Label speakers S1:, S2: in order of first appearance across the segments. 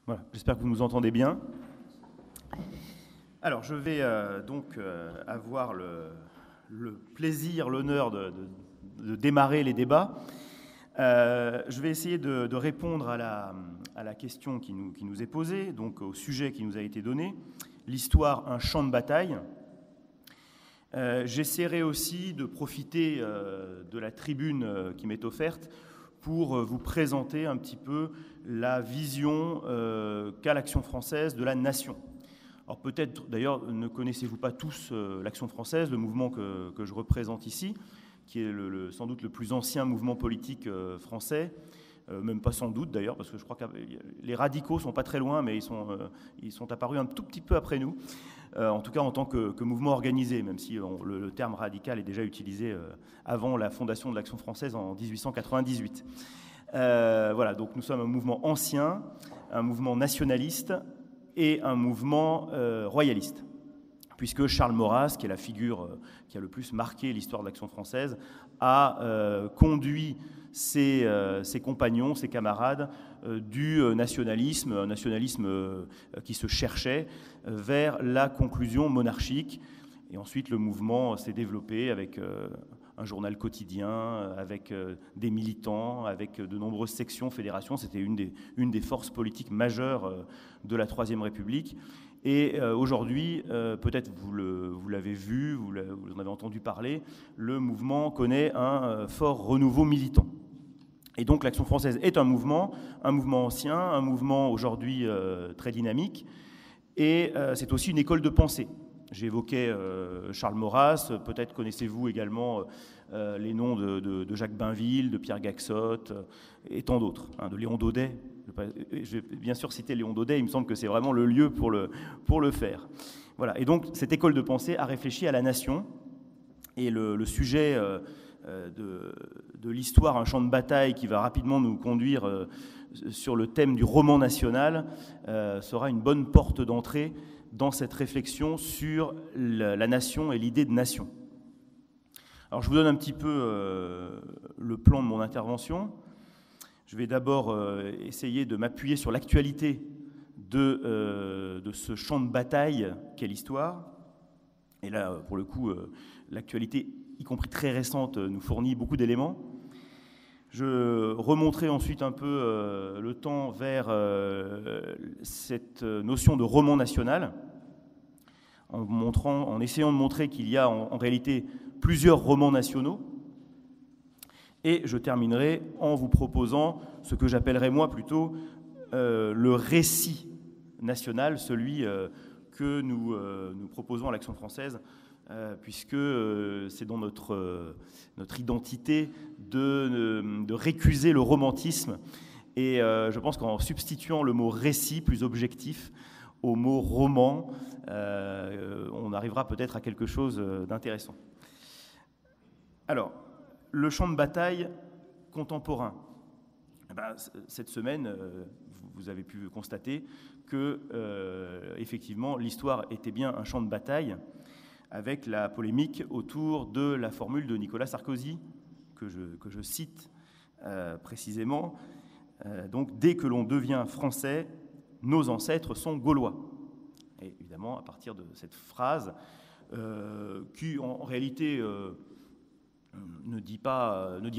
S1: Voilà, j'espère que vous nous entendez bien. Alors, je vais avoir le plaisir, l'honneur de démarrer les débats. Je vais essayer de répondre à la question qui nous est posée, donc au sujet qui nous a été donné, l'histoire, un champ de bataille. J'essaierai aussi de profiter de la tribune qui m'est offerte pour vous présenter un petit peu la vision qu'a l'Action française de la nation. Alors peut-être, d'ailleurs, ne connaissez-vous pas tous l'Action française, le mouvement que je représente ici, qui est sans doute le plus ancien mouvement politique français, même pas sans doute d'ailleurs, parce que je crois que les radicaux sont pas très loin, mais ils sont apparus un tout petit peu après nous, en tout cas en tant que mouvement organisé, même si le terme radical est déjà utilisé avant la fondation de l'Action française en 1898. Voilà, donc nous sommes un mouvement ancien, un mouvement nationaliste et un mouvement royaliste, puisque Charles Maurras, qui est la figure qui a le plus marqué l'histoire de l'Action française, a conduit ses compagnons, ses camarades, du nationalisme, un nationalisme qui se cherchait, vers la conclusion monarchique. Et ensuite, le mouvement s'est développé avec un journal quotidien, avec des militants, avec de nombreuses sections, fédérations. C'était une des forces politiques majeures de la Troisième République. Et aujourd'hui, peut-être vous l'avez vu, vous en avez entendu parler, le mouvement connaît un fort renouveau militant. Et donc l'Action française est un mouvement ancien, un mouvement aujourd'hui très dynamique, et c'est aussi une école de pensée. J'évoquais Charles Maurras, peut-être connaissez-vous également les noms de Jacques Bainville, de Pierre Gaxotte et tant d'autres, de Léon Daudet. Je vais bien sûr citer Léon Daudet, il me semble que c'est vraiment le lieu pour le faire. Voilà. Et donc cette école de pensée a réfléchi à la nation, et le sujet de l'histoire, un champ de bataille qui va rapidement nous conduire sur le thème du roman national, sera une bonne porte d'entrée dans cette réflexion sur la nation et l'idée de nation. Alors je vous donne un petit peu le plan de mon intervention. Je vais d'abord essayer de m'appuyer sur l'actualité de ce champ de bataille qu'est l'histoire. Et là, pour le coup, l'actualité, y compris très récente, nous fournit beaucoup d'éléments. Je remonterai ensuite un peu le temps vers cette notion de roman national, en essayant de montrer qu'il y a en réalité plusieurs romans nationaux. Et je terminerai en vous proposant ce que j'appellerais moi plutôt le récit national, celui que nous proposons à l'Action française, puisque c'est dans notre identité de récuser le romantisme. Et je pense qu'en substituant le mot récit plus objectif au mot roman, on arrivera peut-être à quelque chose d'intéressant. Alors, le champ de bataille contemporain. Cette semaine, vous avez pu constater que, effectivement, l'histoire était bien un champ de bataille, avec la polémique autour de la formule de Nicolas Sarkozy, que je cite précisément. Donc, dès que l'on devient français, nos ancêtres sont gaulois. Et évidemment, à partir de cette phrase, qui en réalité ne dit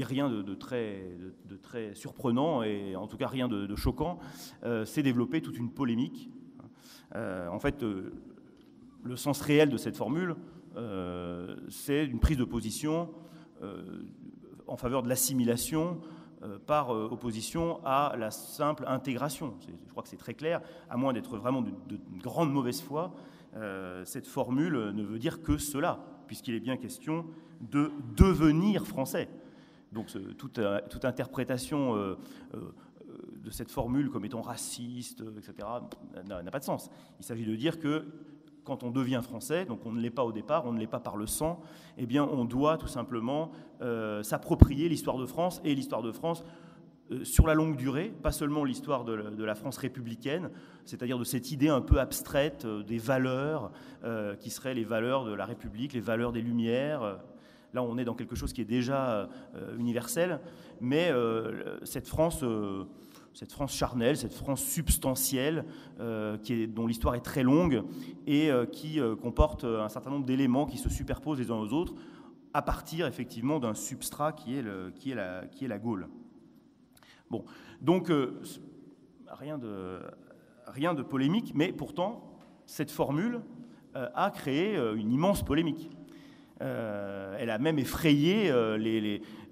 S1: rien de très surprenant, et en tout cas rien de choquant, s'est développée toute une polémique. En fait, le sens réel de cette formule, c'est une prise de position en faveur de l'assimilation par opposition à la simple intégration. Je crois que c'est très clair, à moins d'être vraiment de grande mauvaise foi, cette formule ne veut dire que cela, puisqu'il est bien question de devenir français. Donc toute interprétation de cette formule comme étant raciste, etc., n'a pas de sens. Il s'agit de dire que quand on devient français, donc on ne l'est pas au départ, on ne l'est pas par le sang, eh bien on doit tout simplement s'approprier l'histoire de France, et l'histoire de France sur la longue durée, pas seulement l'histoire de la France républicaine, c'est-à-dire de cette idée un peu abstraite des valeurs qui seraient les valeurs de la République, les valeurs des Lumières. Là, on est dans quelque chose qui est déjà universel, mais cette France cette France charnelle, cette France substantielle, dont l'histoire est très longue et qui comporte un certain nombre d'éléments qui se superposent les uns aux autres, à partir effectivement d'un substrat qui est la Gaule. Bon, donc rien de polémique, mais pourtant cette formule a créé une immense polémique. Elle a même effrayé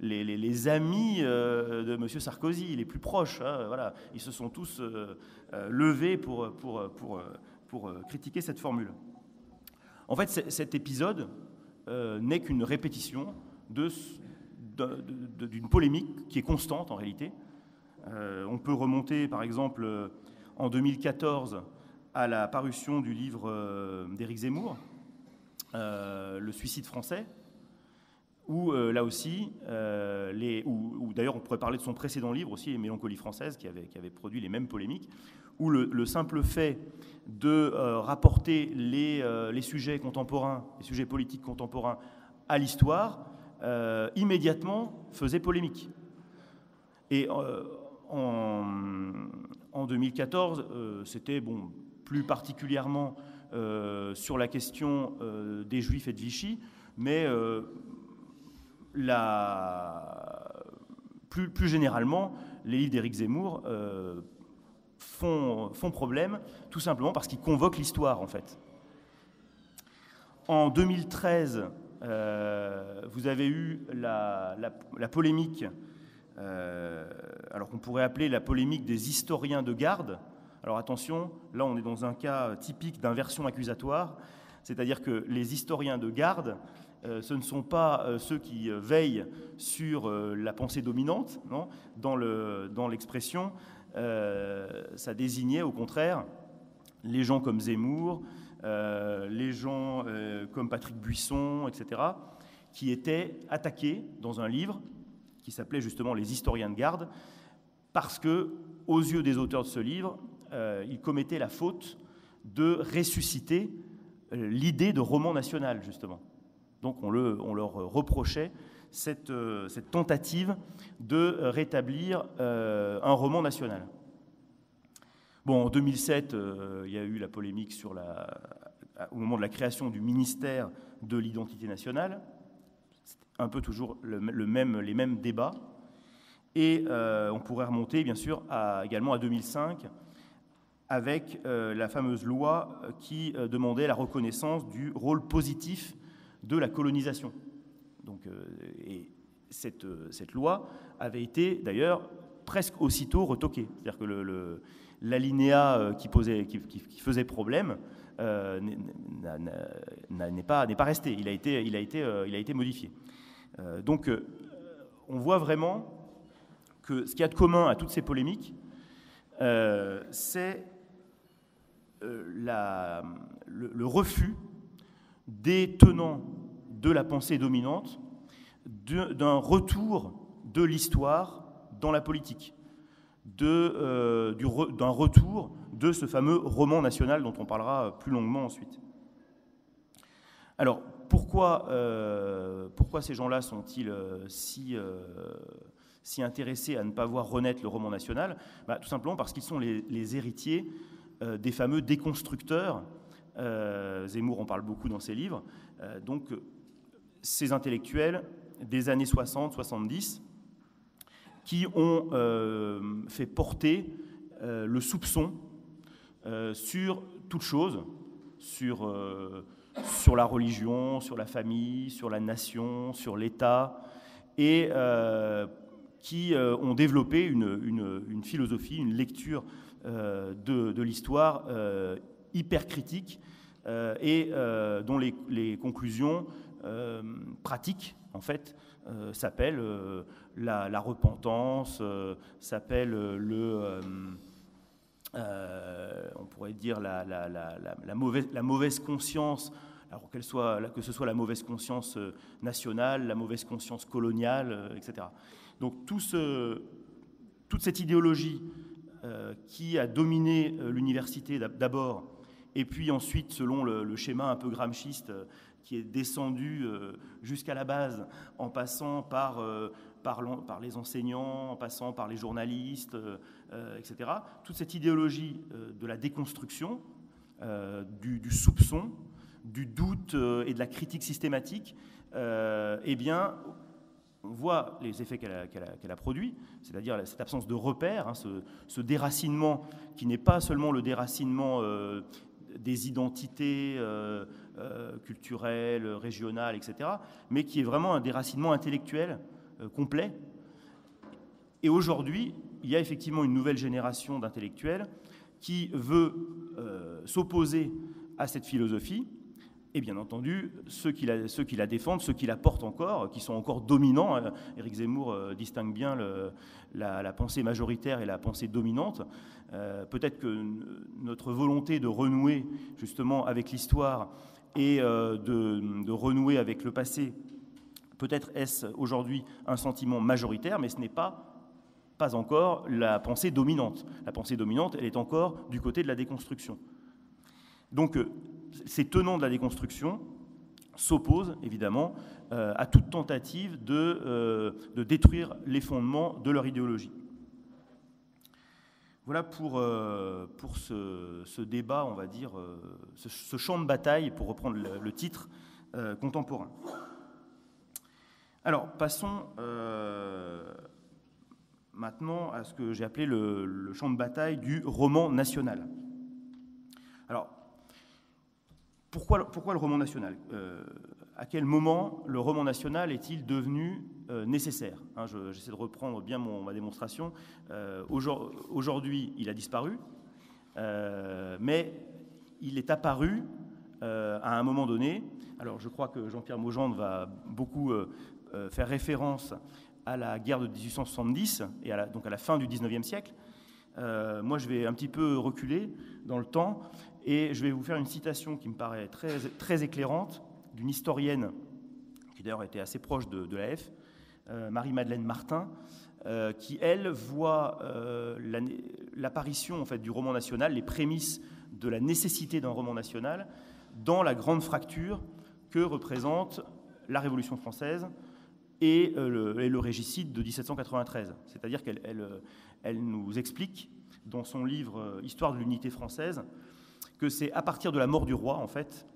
S1: les amis de M. Sarkozy, les plus proches. Voilà. Ils se sont tous levés pour critiquer cette formule. En fait, cet épisode n'est qu'une répétition d'une polémique qui est constante en réalité. On peut remonter, par exemple, en 2014, à la parution du livre d'Éric Zemmour, Le suicide français, où là aussi, où d'ailleurs on pourrait parler de son précédent livre aussi, Les mélancolies françaises, qui avait produit les mêmes polémiques, où le simple fait de rapporter les sujets contemporains, les sujets politiques contemporains à l'histoire, immédiatement faisait polémique. Et en 2014, c'était plus particulièrement sur la question des Juifs et de Vichy, mais plus généralement, les livres d'Éric Zemmour font problème, tout simplement parce qu'ils convoquent l'histoire, en fait. En 2013, vous avez eu la polémique, alors qu'on pourrait appeler la polémique des historiens de garde. Alors attention, là on est dans un cas typique d'inversion accusatoire, c'est-à-dire que les historiens de garde, ce ne sont pas ceux qui veillent sur la pensée dominante, non, dans l'expression, ça désignait au contraire les gens comme Zemmour, les gens comme Patrick Buisson, etc., qui étaient attaqués dans un livre qui s'appelait justement Les historiens de garde, parce que, aux yeux des auteurs de ce livre, ils commettaient la faute de ressusciter l'idée de roman national, justement. Donc on leur reprochait cette tentative de rétablir un roman national. Bon, en 2007, il y a eu la polémique au moment de la création du ministère de l'identité nationale. C'est un peu toujours les mêmes débats. Et on pourrait remonter, bien sûr, également à 2005, avec la fameuse loi qui demandait la reconnaissance du rôle positif de la colonisation. Donc, et cette loi avait été, d'ailleurs, presque aussitôt retoquée. C'est-à-dire que l'alinéa qui faisait problème n'est pas resté. Il a été modifié. Donc, on voit vraiment que ce qu'il y a de commun à toutes ces polémiques, c'est le refus des tenants de la pensée dominante d'un retour de l'histoire dans la politique, d'un retour de ce fameux roman national dont on parlera plus longuement ensuite. Alors, pourquoi ces gens-là sont-ils si intéressés à ne pas voir renaître le roman national ? Tout simplement parce qu'ils sont les héritiers des fameux déconstructeurs. Zemmour en parle beaucoup dans ses livres. Donc, ces intellectuels des années 60-70 qui ont fait porter le soupçon sur toute chose, sur la religion, sur la famille, sur la nation, sur l'État, et qui ont développé une philosophie, une lecture de l'histoire hyper critique et dont les conclusions pratiques, en fait, s'appellent la repentance, s'appellent on pourrait dire la mauvaise conscience, alors que ce soit la mauvaise conscience nationale, la mauvaise conscience coloniale, etc. Donc toute cette idéologie qui a dominé l'université d'abord, et puis ensuite, selon le schéma un peu gramsciiste, qui est descendu jusqu'à la base, en passant par par les enseignants, en passant par les journalistes, etc. Toute cette idéologie de la déconstruction, du soupçon, du doute et de la critique systématique, eh bien, on voit les effets qu'elle a produits, c'est-à-dire cette absence de repères, ce déracinement qui n'est pas seulement le déracinement des identités culturelles, régionales, etc., mais qui est vraiment un déracinement intellectuel complet. Et aujourd'hui, il y a effectivement une nouvelle génération d'intellectuels qui veut s'opposer à cette philosophie. Et bien entendu, ceux qui la défendent, ceux qui la portent encore, qui sont encore dominants. Éric Zemmour distingue bien la pensée majoritaire et la pensée dominante. Peut-être que notre volonté de renouer justement avec l'histoire et de renouer avec le passé, peut-être est-ce aujourd'hui un sentiment majoritaire, mais ce n'est pas encore la pensée dominante. La pensée dominante, elle est encore du côté de la déconstruction. Donc, ces tenants de la déconstruction s'opposent évidemment à toute tentative de détruire les fondements de leur idéologie. Voilà pour ce débat, on va dire, ce champ de bataille, pour reprendre le titre, contemporain. Alors, passons maintenant à ce que j'ai appelé le champ de bataille du roman national. Alors, pourquoi le roman national ? À quel moment le roman national est-il devenu nécessaire ? J'essaie de reprendre bien ma démonstration. Aujourd'hui, il a disparu, mais il est apparu à un moment donné. Alors, je crois que Jean-Pierre Maugendre va beaucoup faire référence à la guerre de 1870 et donc à la fin du XIXe siècle. Moi, je vais un petit peu reculer dans le temps et je vais vous faire une citation qui me paraît très, très éclairante d'une historienne qui d'ailleurs était assez proche de l'AF, Marie-Madeleine Martin, qui, elle, voit l'apparition en fait, du roman national, les prémices de la nécessité d'un roman national dans la grande fracture que représente la Révolution française et le régicide de 1793. C'est-à-dire qu'elle nous explique, dans son livre « Histoire de l'unité française », que c'est à partir de la mort du roi, en fait,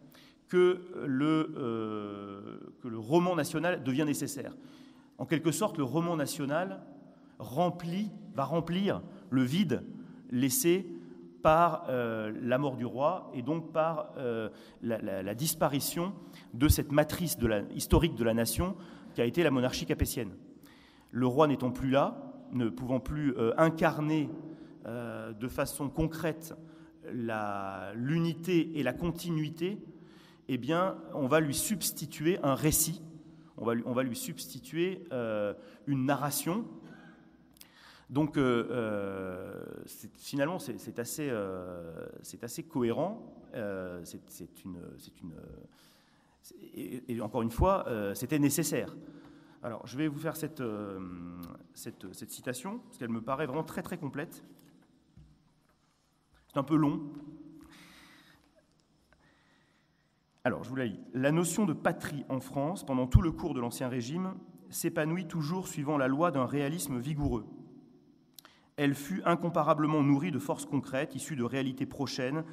S1: que le roman national devient nécessaire. En quelque sorte, le roman national va remplir le vide laissé par la mort du roi et donc par la disparition de cette matrice historique de la nation qui a été la monarchie capétienne. Le roi n'étant plus là, ne pouvant plus incarner de façon concrète l'unité et la continuité, eh bien, on va lui substituer un récit, on va lui substituer une narration. Donc, finalement, c'est assez cohérent. Et encore une fois, c'était nécessaire. Alors, je vais vous faire cette citation, parce qu'elle me paraît vraiment très, très complète. C'est un peu long. Alors, je vous la lis. « La notion de patrie en France, pendant tout le cours de l'Ancien Régime, s'épanouit toujours suivant la loi d'un réalisme vigoureux. Elle fut incomparablement nourrie de forces concrètes, issues de réalités prochaines,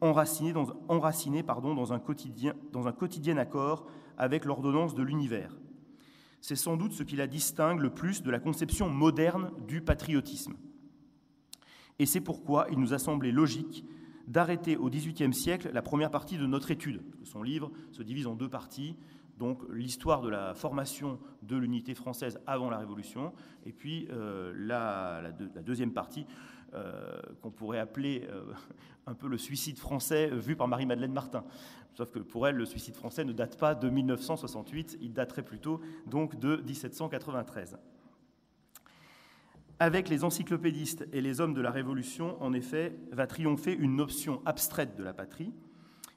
S1: enracinées dans un quotidien accord avec l'ordonnance de l'univers. C'est sans doute ce qui la distingue le plus de la conception moderne du patriotisme. Et c'est pourquoi il nous a semblé logique d'arrêter au XVIIIe siècle la première partie de notre étude. Son livre se divise en deux parties, donc l'histoire de la formation de l'unité française avant la Révolution, et puis la deuxième partie, qu'on pourrait appeler un peu le suicide français vu par Marie-Madeleine Martin. Sauf que pour elle, le suicide français ne date pas de 1968, il daterait plutôt donc de 1793. Avec les encyclopédistes et les hommes de la Révolution, en effet, va triompher une notion abstraite de la patrie,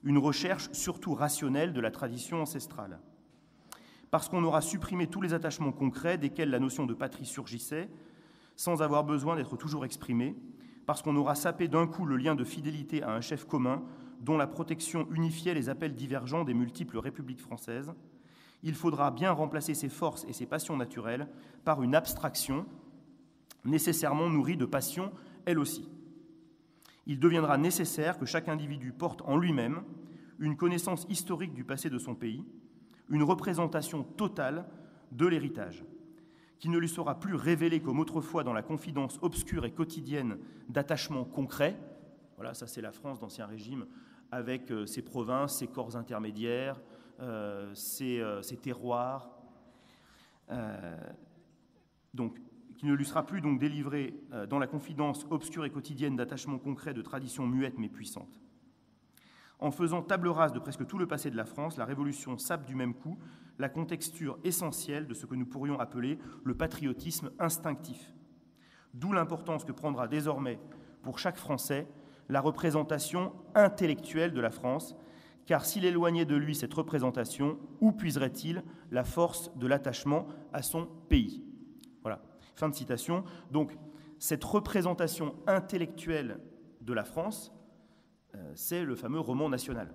S1: une recherche surtout rationnelle de la tradition ancestrale. Parce qu'on aura supprimé tous les attachements concrets desquels la notion de patrie surgissait, sans avoir besoin d'être toujours exprimée, parce qu'on aura sapé d'un coup le lien de fidélité à un chef commun dont la protection unifiait les appels divergents des multiples républiques françaises, Il faudra bien remplacer ces forces et ces passions naturelles par une abstraction nécessairement nourrie de passions, elle aussi. Il deviendra nécessaire que chaque individu porte en lui-même une connaissance historique du passé de son pays, une représentation totale de l'héritage, qui ne lui sera plus révélé comme autrefois dans la confidence obscure et quotidienne d'attachements concrets. Voilà, ça c'est la France d'Ancien Régime, avec ses provinces, ses corps intermédiaires, ses terroirs. Donc, qui ne lui sera plus donc délivré dans la confidence obscure et quotidienne d'attachements concrets, de traditions muettes mais puissantes. En faisant table rase de presque tout le passé de la France, la Révolution sape du même coup la contexture essentielle de ce que nous pourrions appeler le patriotisme instinctif. D'où l'importance que prendra désormais pour chaque Français la représentation intellectuelle de la France, car s'il éloignait de lui cette représentation, où puiserait-il la force de l'attachement à son pays ? Voilà, fin de citation. Donc, cette représentation intellectuelle de la France, c'est le fameux roman national.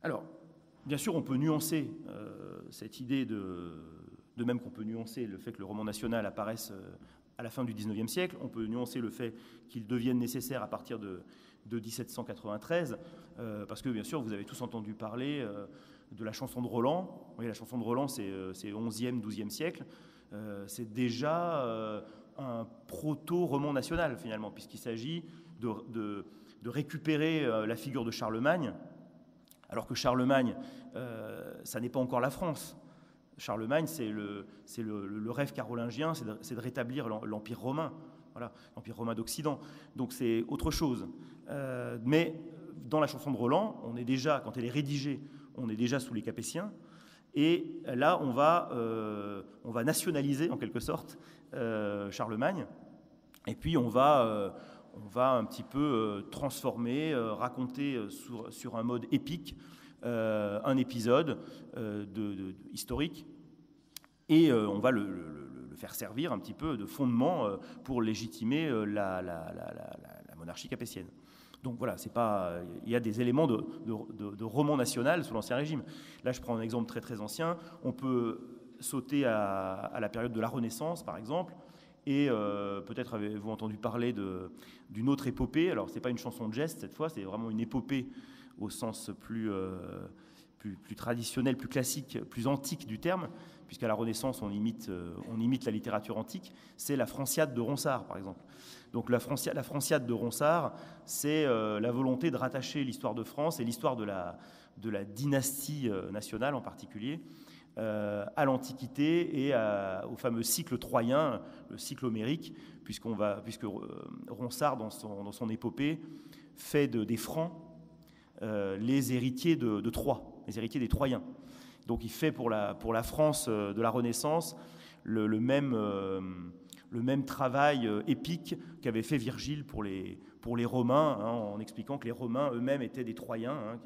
S1: Alors, bien sûr, on peut nuancer cette idée de même qu'on peut nuancer le fait que le roman national apparaisse à la fin du XIXe siècle, on peut nuancer le fait qu'il devienne nécessaire à partir de 1793, parce que, bien sûr, vous avez tous entendu parler de la chanson de Roland. Vous voyez, la chanson de Roland, c'est 11e, 12e siècle. C'est déjà un proto-roman national, finalement, puisqu'il s'agit de récupérer la figure de Charlemagne, alors que Charlemagne, ça n'est pas encore la France. Charlemagne, c'est le rêve carolingien, c'est de rétablir l'Empire romain, voilà, l'Empire romain d'Occident. Donc c'est autre chose. Mais dans la chanson de Roland, on est déjà, quand elle est rédigée, on est déjà sous les Capétiens. Et là, on va nationaliser, en quelque sorte, Charlemagne. Et puis, on va un petit peu transformer, raconter sur un mode épique un épisode historique. Et on va le faire servir un petit peu de fondement pour légitimer la monarchie capétienne. Donc voilà, il y a des éléments de roman national sous l'Ancien Régime. Là, je prends un exemple très très ancien. On peut sauter à la période de la Renaissance, par exemple, et peut-être avez-vous entendu parler d'une autre épopée. Alors, ce n'est pas une chanson de geste cette fois, c'est vraiment une épopée au sens plus traditionnel, plus classique, plus antique du terme, puisqu'à la Renaissance, on imite la littérature antique. C'est la Franciade de Ronsard, par exemple. Donc la Franciade de Ronsard, c'est la volonté de rattacher l'histoire de France et l'histoire de la dynastie nationale en particulier à l'Antiquité et au fameux cycle troyen, le cycle homérique, puisque Ronsard, dans son épopée, fait des Francs les héritiers de Troie, les héritiers des Troyens. Donc il fait pour la France de la Renaissance le même travail épique qu'avait fait Virgile pour les Romains, hein, en expliquant que les Romains eux-mêmes étaient des Troyens, hein,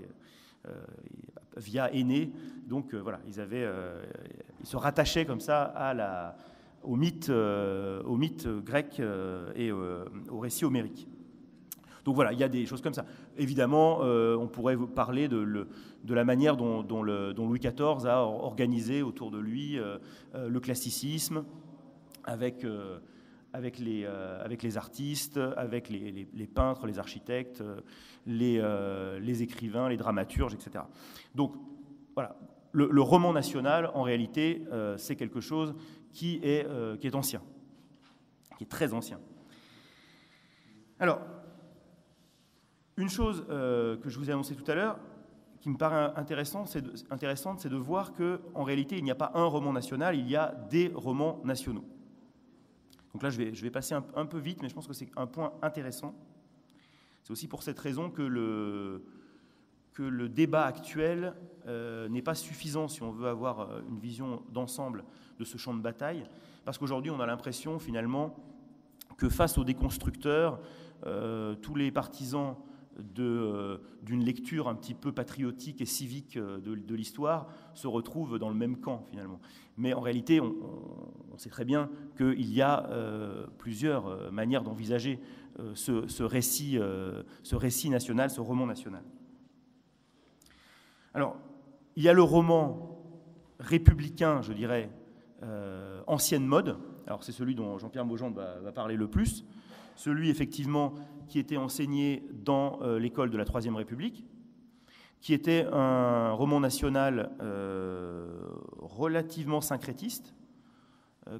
S1: via Énée. Donc voilà, ils se rattachaient comme ça au mythe grec et au récit homérique. Donc voilà, il y a des choses comme ça. Évidemment, on pourrait vous parler de la manière dont Louis XIV a organisé autour de lui le classicisme, avec les artistes, avec les peintres, les architectes, les écrivains, les dramaturges, etc. Donc voilà, le roman national, en réalité, c'est quelque chose qui est ancien, qui est très ancien. Alors, une chose que je vous ai annoncée tout à l'heure, qui me paraît intéressante, c'est de voir qu'en réalité, il n'y a pas un roman national, il y a des romans nationaux. Donc là, je vais passer un peu vite, mais je pense que c'est un point intéressant. C'est aussi pour cette raison que le débat actuel n'est pas suffisant si on veut avoir une vision d'ensemble de ce champ de bataille, parce qu'aujourd'hui, on a l'impression, finalement, que face aux déconstructeurs, tous les partisans d'une lecture un petit peu patriotique et civique de l'histoire se retrouvent dans le même camp, finalement. Mais en réalité, on sait très bien qu'il y a plusieurs manières d'envisager ce récit national, ce roman national. Alors, Il y a le roman républicain, je dirais, ancienne mode. Alors c'est celui dont Jean-Pierre Maugendre va parler le plus, celui effectivement qui était enseigné dans l'école de la Troisième République, qui était un roman national relativement syncrétiste.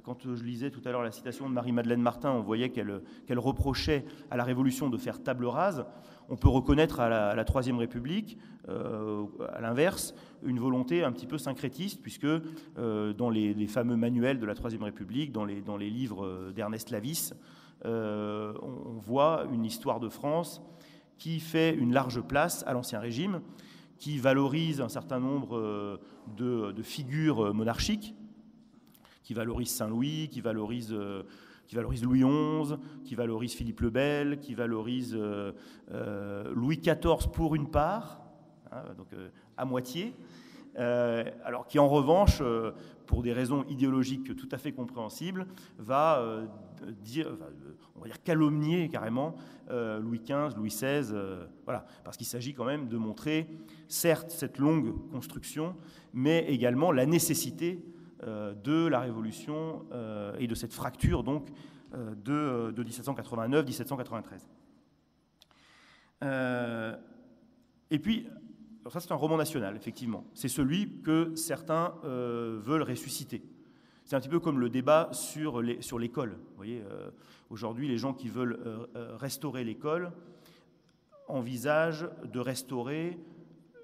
S1: Quand je lisais tout à l'heure la citation de Marie-Madeleine Martin, on voyait qu'elle reprochait à la Révolution de faire table rase. On peut reconnaître à la Troisième République, à l'inverse, une volonté un petit peu syncrétiste, puisque dans les fameux manuels de la Troisième République, dans les livres d'Ernest Lavis, on voit une histoire de France qui fait une large place à l'Ancien Régime, qui valorise un certain nombre de figures monarchiques, qui valorise Saint-Louis, qui valorise Louis XI, qui valorise Philippe le Bel, qui valorise Louis XIV pour une part, hein, donc à moitié, alors qui en revanche, pour des raisons idéologiques tout à fait compréhensibles, va on va dire calomnier carrément Louis XV, Louis XVI, voilà, parce qu'il s'agit quand même de montrer, certes, cette longue construction, mais également la nécessité de la Révolution et de cette fracture donc de 1789-1793. Et puis, alors ça c'est un roman national, effectivement. C'est celui que certains veulent ressusciter. C'est un petit peu comme le débat sur l'école. Vous voyez, aujourd'hui, les gens qui veulent restaurer l'école envisagent de restaurer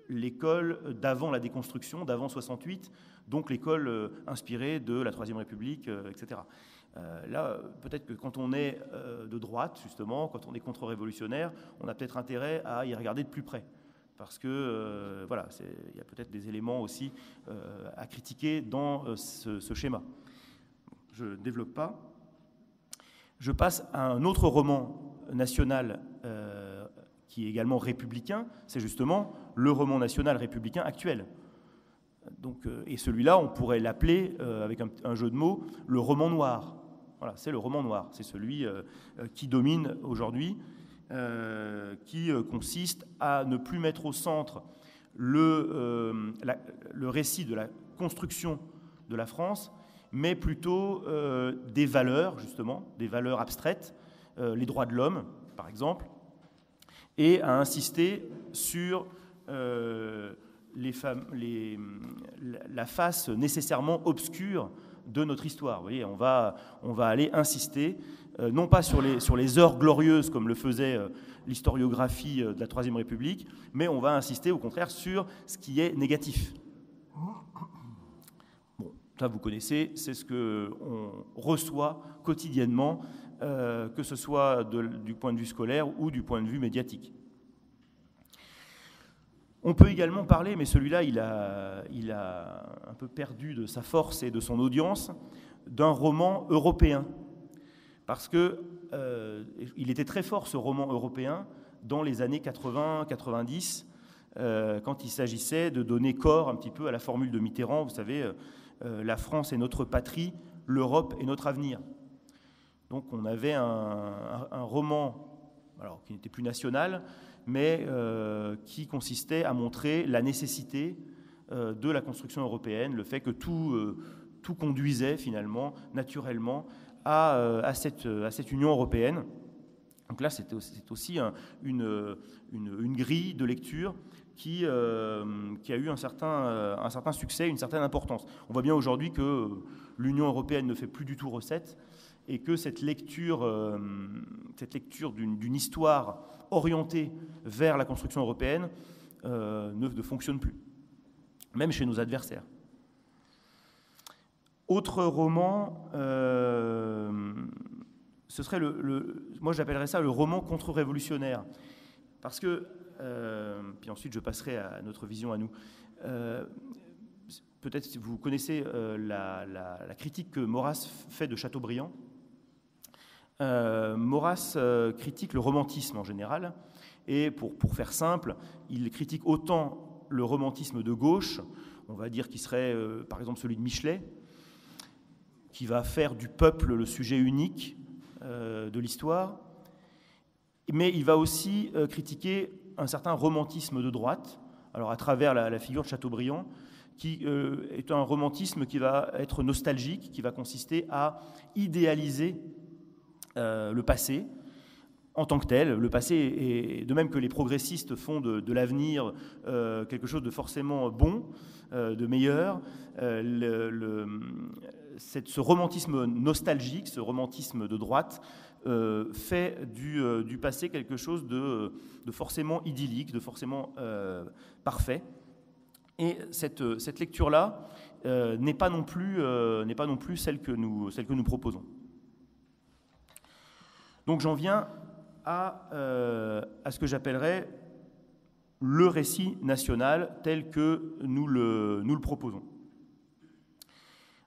S1: l'école d'avant la déconstruction, d'avant 68, donc l'école inspirée de la Troisième République, etc. Là, peut-être que quand on est de droite, justement, quand on est contre-révolutionnaire, on a peut-être intérêt à y regarder de plus près. Parce que, voilà, il y a peut-être des éléments aussi à critiquer dans ce schéma. Je ne développe pas. Je passe à un autre roman national qui est également républicain, c'est justement le roman national républicain actuel. Donc, et celui-là, on pourrait l'appeler, avec un jeu de mots, le roman noir. Voilà, c'est le roman noir, c'est celui qui domine aujourd'hui, qui consiste à ne plus mettre au centre le récit de la construction de la France, mais plutôt des valeurs, justement, des valeurs abstraites, les droits de l'homme, par exemple, et à insister sur la face nécessairement obscure de notre histoire. Vous voyez, on va aller insister, non pas sur les heures glorieuses comme le faisait l'historiographie de la Troisième République, mais on va insister au contraire sur ce qui est négatif. Bon, ça vous connaissez, c'est ce qu'on reçoit quotidiennement, que ce soit du point de vue scolaire ou du point de vue médiatique. On peut également parler, mais celui-là, il a un peu perdu de sa force et de son audience, d'un roman européen. Parce que il était très fort, ce roman européen, dans les années 80-90, quand il s'agissait de donner corps un petit peu à la formule de Mitterrand, vous savez, la France est notre patrie, l'Europe est notre avenir. Donc on avait un roman, alors, qui n'était plus national, mais qui consistait à montrer la nécessité de la construction européenne, le fait que tout conduisait finalement, naturellement, à cette Union européenne. Donc là, c'est aussi une grille de lecture qui a eu un certain succès, une certaine importance. On voit bien aujourd'hui que l'Union européenne ne fait plus du tout recette et que cette lecture d'une histoire orientée vers la construction européenne ne fonctionne plus, même chez nos adversaires. Autre roman, ce serait moi j'appellerais ça le roman contre-révolutionnaire, parce que, puis ensuite je passerai à notre vision à nous, peut-être si vous connaissez la critique que Maurras fait de Chateaubriand. Maurras critique le romantisme en général, et pour faire simple, il critique autant le romantisme de gauche, on va dire qui serait par exemple celui de Michelet, qui va faire du peuple le sujet unique de l'histoire, mais il va aussi critiquer un certain romantisme de droite, alors à travers la figure de Chateaubriand, qui est un romantisme qui va être nostalgique, qui va consister à idéaliser le passé en tant que tel. Le passé, est, de même que les progressistes font de l'avenir quelque chose de forcément bon, de meilleur, ce romantisme nostalgique, ce romantisme de droite, fait du passé quelque chose de forcément idyllique, de forcément parfait. Et cette lecture-là n'est pas non plus celle que nous proposons. Donc j'en viens à ce que j'appellerais le récit national tel que nous le proposons.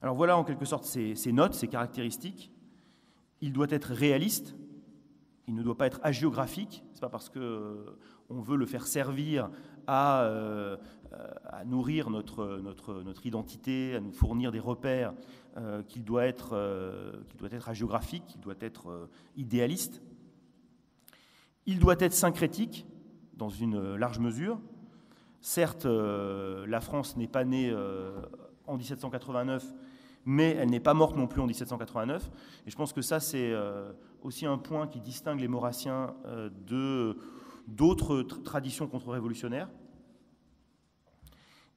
S1: Alors voilà en quelque sorte ces notes, ces caractéristiques. Il doit être réaliste, il ne doit pas être hagiographique. Ce n'est pas parce qu'on veut le faire servir à nourrir notre identité, à nous fournir des repères, qu'il doit être hagiographique, qu'il doit être idéaliste. Il doit être syncrétique, dans une large mesure. Certes, la France n'est pas née en 1789, mais elle n'est pas morte non plus en 1789. Et je pense que ça, c'est aussi un point qui distingue les Maurrassiens d'autres traditions contre-révolutionnaires.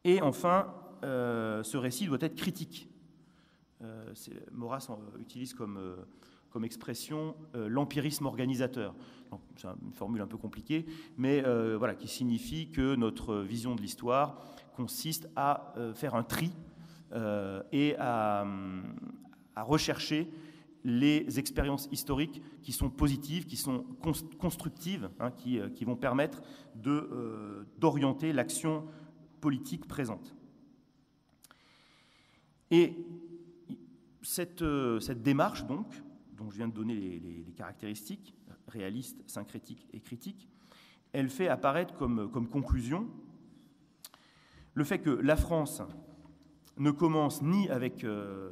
S1: Et enfin, ce récit doit être critique. Maurras utilise comme expression l'empirisme organisateur. C'est une formule un peu compliquée, mais voilà, qui signifie que notre vision de l'histoire consiste à faire un tri et à rechercher les expériences historiques qui sont positives, qui sont constructives, hein, qui vont permettre d'orienter l'action politique présente. Et cette démarche, donc, dont je viens de donner les caractéristiques, réalistes, syncrétiques et critiques, elle fait apparaître comme conclusion le fait que la France ne commence ni avec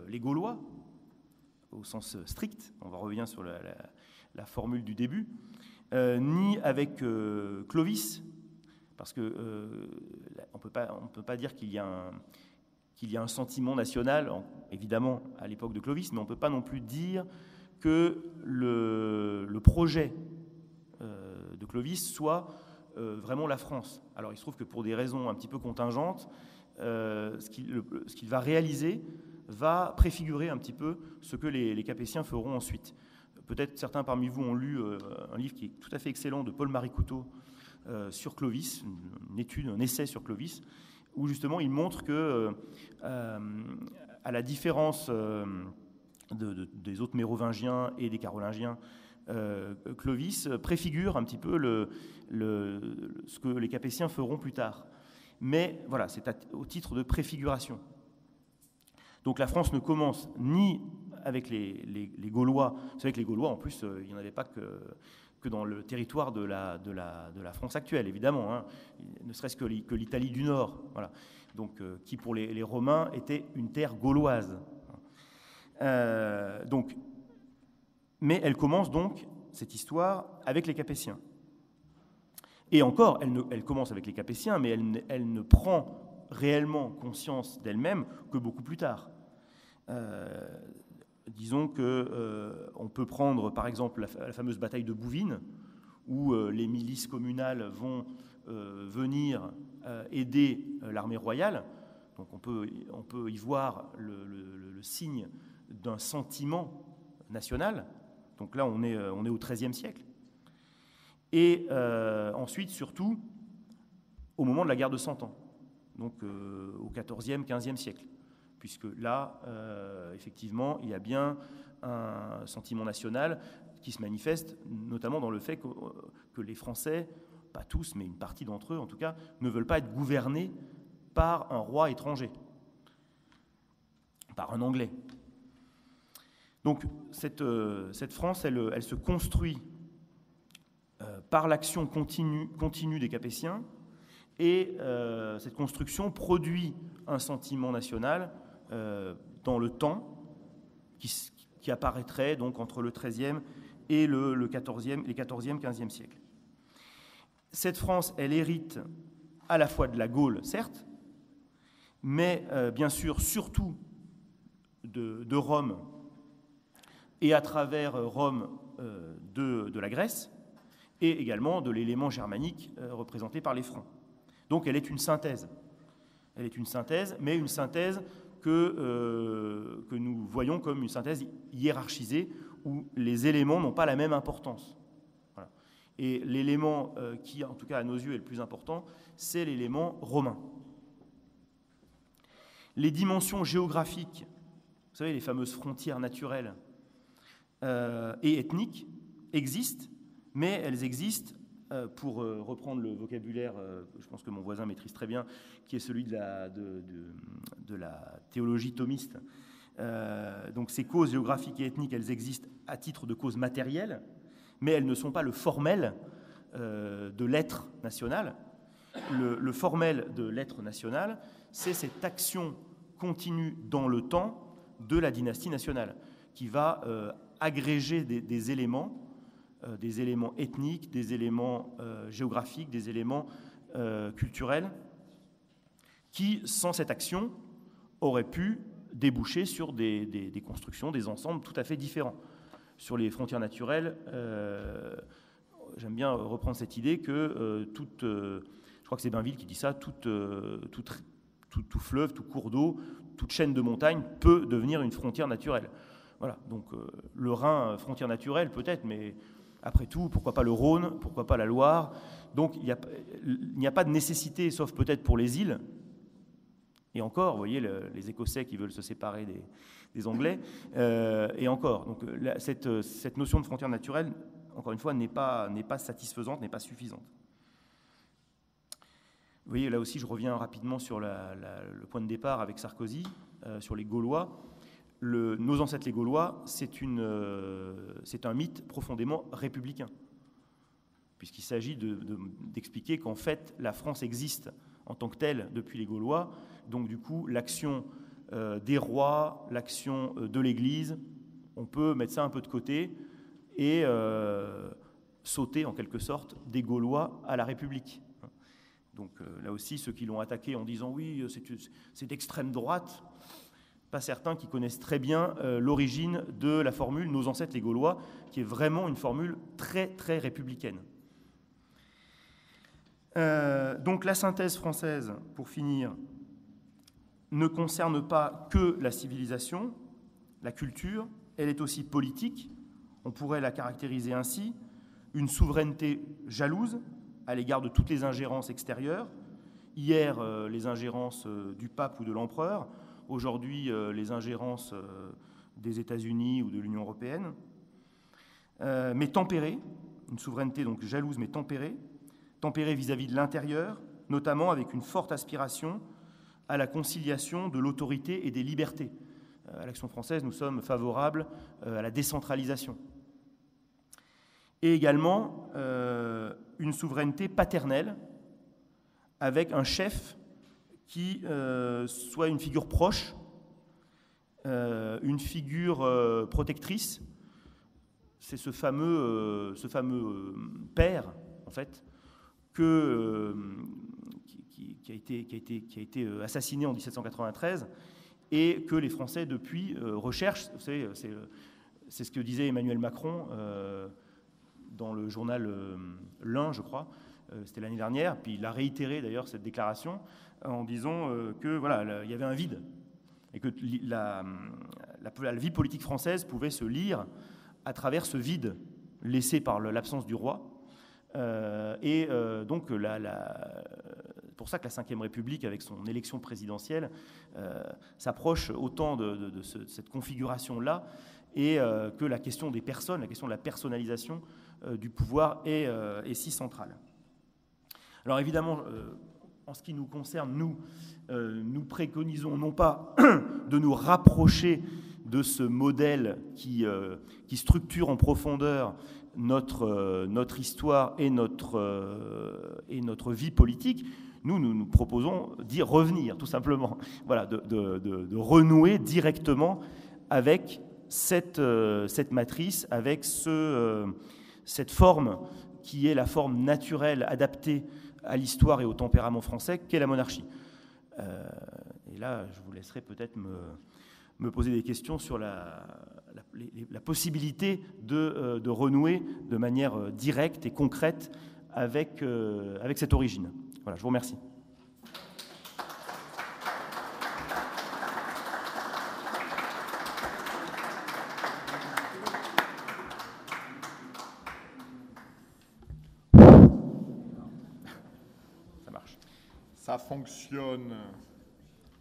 S1: les Gaulois, au sens strict, on va revenir sur la formule du début, ni avec Clovis, parce que on peut pas dire qu'il y a un sentiment national, évidemment, à l'époque de Clovis, mais on ne peut pas non plus dire que le projet de Clovis soit vraiment la France. Alors il se trouve que pour des raisons un petit peu contingentes, ce qu'il va réaliser va préfigurer un petit peu ce que les Capétiens feront ensuite. Peut-être certains parmi vous ont lu un livre qui est tout à fait excellent de Paul-Marie Couteau sur Clovis, une étude, un essai sur Clovis, où justement il montre que, à la différence des autres mérovingiens et des carolingiens, Clovis préfigure un petit peu ce que les Capétiens feront plus tard. Mais voilà, c'est au titre de préfiguration. Donc la France ne commence ni avec les Gaulois. Vous savez que les Gaulois, en plus, il n'y en avait pas que dans le territoire de la France actuelle, évidemment, hein, ne serait-ce que l'Italie du Nord, voilà. Donc, qui pour les Romains était une terre gauloise. Mais elle commence donc, cette histoire, avec les Capétiens. Et encore, elle commence avec les Capétiens, mais elle ne prend réellement conscience d'elle-même que beaucoup plus tard. Disons qu'on peut prendre, par exemple, la fameuse bataille de Bouvines, où les milices communales vont venir aider l'armée royale. Donc on peut y voir le signe d'un sentiment national. Donc là, on est au XIIIe siècle. Et ensuite, surtout, au moment de la guerre de Cent Ans, donc au XIVe, XVe siècle, puisque là, effectivement, il y a bien un sentiment national qui se manifeste, notamment dans le fait que les Français, pas tous, mais une partie d'entre eux en tout cas, ne veulent pas être gouvernés par un roi étranger, par un Anglais. Donc cette France, elle se construit par l'action continue des Capétiens, et cette construction produit un sentiment national dans le temps qui apparaîtrait donc entre le XIIIe et les XIVe, XVe siècles. Cette France, elle hérite à la fois de la Gaule, certes, mais bien sûr, surtout de Rome, et à travers Rome de la Grèce, et également de l'élément germanique représenté par les Francs. Donc elle est une synthèse. Elle est une synthèse, mais une synthèse que nous voyons comme une synthèse hiérarchisée, où les éléments n'ont pas la même importance. Voilà. Et l'élément qui, en tout cas à nos yeux, est le plus important, c'est l'élément romain. Les dimensions géographiques, vous savez, les fameuses frontières naturelles et ethniques, existent, mais elles existent, pour reprendre le vocabulaire, je pense que mon voisin maîtrise très bien, qui est celui de la théologie thomiste. Donc ces causes géographiques et ethniques, elles existent à titre de causes matérielles, mais elles ne sont pas le formel de l'être national. Le formel de l'être national, c'est cette action continue dans le temps de la dynastie nationale, qui va agréger des éléments ethniques, des éléments géographiques, des éléments culturels, qui, sans cette action, auraient pu déboucher sur des constructions, des ensembles tout à fait différents. Sur les frontières naturelles, j'aime bien reprendre cette idée que je crois que c'est Bainville qui dit ça, tout fleuve, tout cours d'eau, toute chaîne de montagne peut devenir une frontière naturelle. Voilà, donc le Rhin, frontière naturelle peut-être, mais après tout, pourquoi pas le Rhône, pourquoi pas la Loire? Donc il n'y a pas de nécessité, sauf peut-être pour les îles. Et encore, vous voyez, les Écossais qui veulent se séparer des Anglais, et encore. Donc cette notion de frontière naturelle, encore une fois, n'est pas satisfaisante, n'est pas suffisante. Vous voyez, là aussi, je reviens rapidement sur le point de départ avec Sarkozy, sur les Gaulois. Nos ancêtres les Gaulois, c'est un mythe profondément républicain, puisqu'il s'agit d'expliquer qu'en fait, la France existe en tant que telle depuis les Gaulois. Donc du coup, l'action des rois, l'action de l'Église, on peut mettre ça un peu de côté et sauter en quelque sorte des Gaulois à la République. Donc là aussi, ceux qui l'ont attaqué en disant « oui, c'est d'extrême droite », pas certains qui connaissent très bien l'origine de la formule « nos ancêtres les Gaulois », qui est vraiment une formule très, très républicaine. Donc la synthèse française, pour finir, ne concerne pas que la civilisation, la culture, elle est aussi politique. On pourrait la caractériser ainsi, une souveraineté jalouse à l'égard de toutes les ingérences extérieures. Hier, les ingérences du pape ou de l'empereur. Aujourd'hui, les ingérences des États-Unis ou de l'Union européenne. Mais tempérée, une souveraineté donc jalouse mais tempérée vis-à-vis de l'intérieur, notamment avec une forte aspiration à la conciliation de l'autorité et des libertés. À l'Action française, nous sommes favorables à la décentralisation. Et également une souveraineté paternelle avec un chef qui soit une figure proche, une figure protectrice. C'est ce fameux père, en fait, qui a été assassiné en 1793 et que les Français, depuis, recherchent. Vous savez, c'est ce que disait Emmanuel Macron dans le journal L'Un, je crois, c'était l'année dernière, puis il a réitéré d'ailleurs cette déclaration en disant que voilà, il y avait un vide et que la vie politique française pouvait se lire à travers ce vide laissé par l'absence du roi. Donc, pour ça que la Ve République, avec son élection présidentielle, s'approche autant de cette configuration-là, et que la question des personnes, la question de la personnalisation du pouvoir est si centrale. Alors évidemment, en ce qui nous concerne, nous préconisons non pas de nous rapprocher de ce modèle qui structure en profondeur notre histoire et notre vie politique. Nous proposons d'y revenir, tout simplement. Voilà, de renouer directement avec cette matrice, avec cette forme qui est la forme naturelle adaptée à l'histoire et au tempérament français qu'est la monarchie. Et là, je vous laisserai peut-être me poser des questions sur la possibilité de renouer de manière directe et concrète avec cette origine. Voilà, je vous remercie. Ça marche.
S2: Ça fonctionne.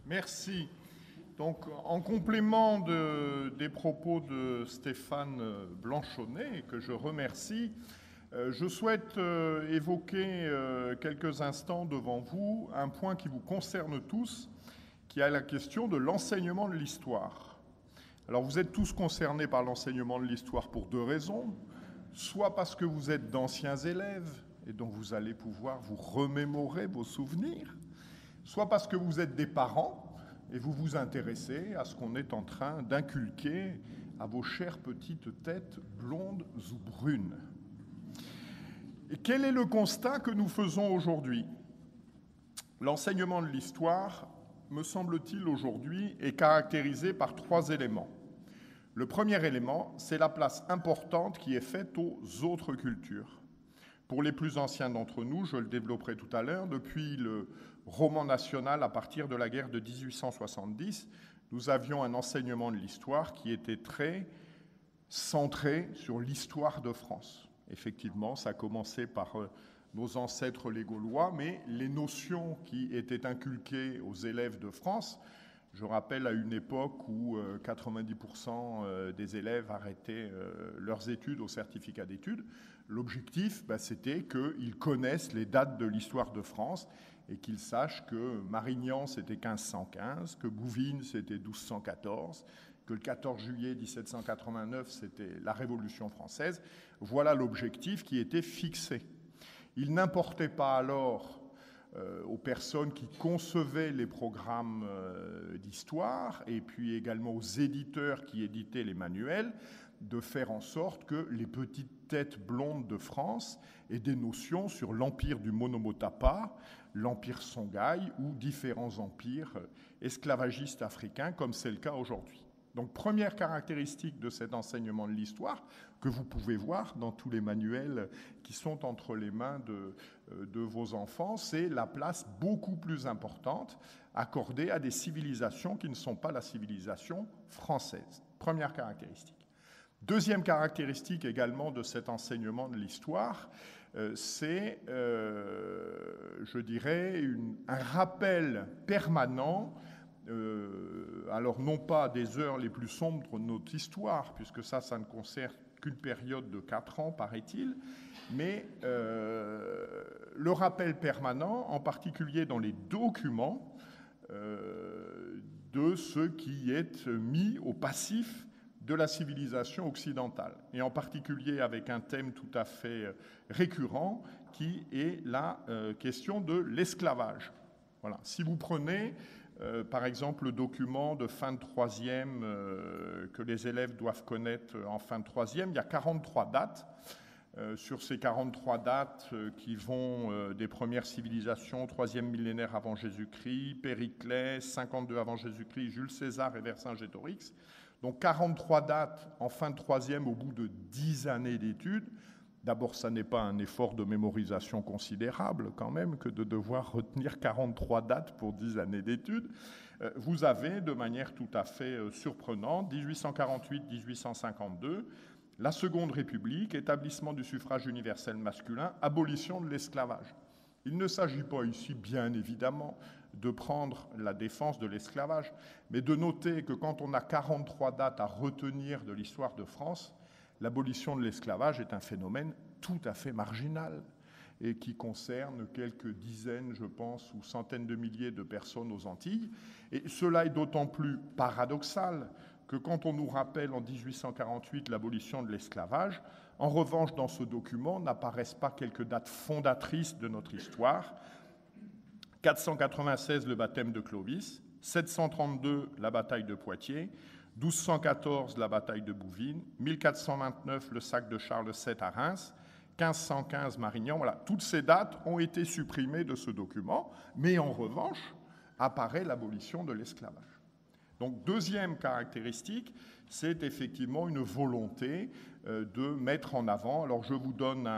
S2: Merci. Donc, en complément des propos de Stéphane Blanchonnet, que je remercie, je souhaite évoquer quelques instants devant vous un point qui vous concerne tous, qui est la question de l'enseignement de l'histoire. Alors, vous êtes tous concernés par l'enseignement de l'histoire pour deux raisons. Soit parce que vous êtes d'anciens élèves et donc vous allez pouvoir vous remémorer vos souvenirs, soit parce que vous êtes des parents et vous vous intéressez à ce qu'on est en train d'inculquer à vos chères petites têtes blondes ou brunes. Et quel est le constat que nous faisons aujourd'hui ? L'enseignement de l'histoire, me semble-t-il aujourd'hui, est caractérisé par trois éléments. Le premier élément, c'est la place importante qui est faite aux autres cultures. Pour les plus anciens d'entre nous, je le développerai tout à l'heure, depuis le roman national à partir de la guerre de 1870, nous avions un enseignement de l'histoire qui était très centré sur l'histoire de France. Effectivement, ça a commencé par nos ancêtres les Gaulois, mais les notions qui étaient inculquées aux élèves de France, je rappelle à une époque où 90% des élèves arrêtaient leurs études au certificat d'études, l'objectif, c'était qu'ils connaissent les dates de l'histoire de France et qu'ils sachent que Marignan, c'était 1515, que Bouvines, c'était 1214, que le 14 juillet 1789, c'était la Révolution française. Voilà l'objectif qui était fixé. Il n'importait pas alors aux personnes qui concevaient les programmes d'histoire et puis également aux éditeurs qui éditaient les manuels de faire en sorte que les petites têtes blondes de France aient des notions sur l'empire du Monomotapa, l'empire Songhai ou différents empires esclavagistes africains, comme c'est le cas aujourd'hui. Donc, première caractéristique de cet enseignement de l'histoire, que vous pouvez voir dans tous les manuels qui sont entre les mains de vos enfants, c'est la place beaucoup plus importante accordée à des civilisations qui ne sont pas la civilisation française. Première caractéristique. Deuxième caractéristique également de cet enseignement de l'histoire, c'est, je dirais, un rappel permanent, alors non pas des heures les plus sombres de notre histoire, puisque ça ne concerne qu'une période de 4 ans, paraît-il, mais le rappel permanent, en particulier dans les documents, de ce qui est mis au passif de la civilisation occidentale, et en particulier avec un thème tout à fait récurrent, qui est la question de l'esclavage. Voilà. Si vous prenez, par exemple, le document de fin de troisième que les élèves doivent connaître en fin de troisième, il y a 43 dates. Sur ces 43 dates qui vont des premières civilisations, 3e millénaire avant Jésus-Christ, Périclès, 52 avant Jésus-Christ, Jules César et Vercingétorix. Donc 43 dates en fin de troisième au bout de 10 années d'études. D'abord, ça n'est pas un effort de mémorisation considérable quand même que de devoir retenir 43 dates pour 10 années d'études. Vous avez, de manière tout à fait surprenante, 1848-1852, la Seconde République, établissement du suffrage universel masculin, abolition de l'esclavage. Il ne s'agit pas ici, bien évidemment, de prendre la défense de l'esclavage, mais de noter que quand on a 43 dates à retenir de l'histoire de France, l'abolition de l'esclavage est un phénomène tout à fait marginal et qui concerne quelques dizaines, je pense, ou centaines de milliers de personnes aux Antilles. Et cela est d'autant plus paradoxal que quand on nous rappelle en 1848 l'abolition de l'esclavage, en revanche, dans ce document, n'apparaissent pas quelques dates fondatrices de notre histoire. 496, le baptême de Clovis, 732, la bataille de Poitiers, 1214, la bataille de Bouvines, 1429, le sac de Charles VII à Reims, 1515 Marignan, voilà, toutes ces dates ont été supprimées de ce document, mais en revanche, apparaît l'abolition de l'esclavage. Donc, deuxième caractéristique, c'est effectivement une volonté de mettre en avant. Alors, je vous donne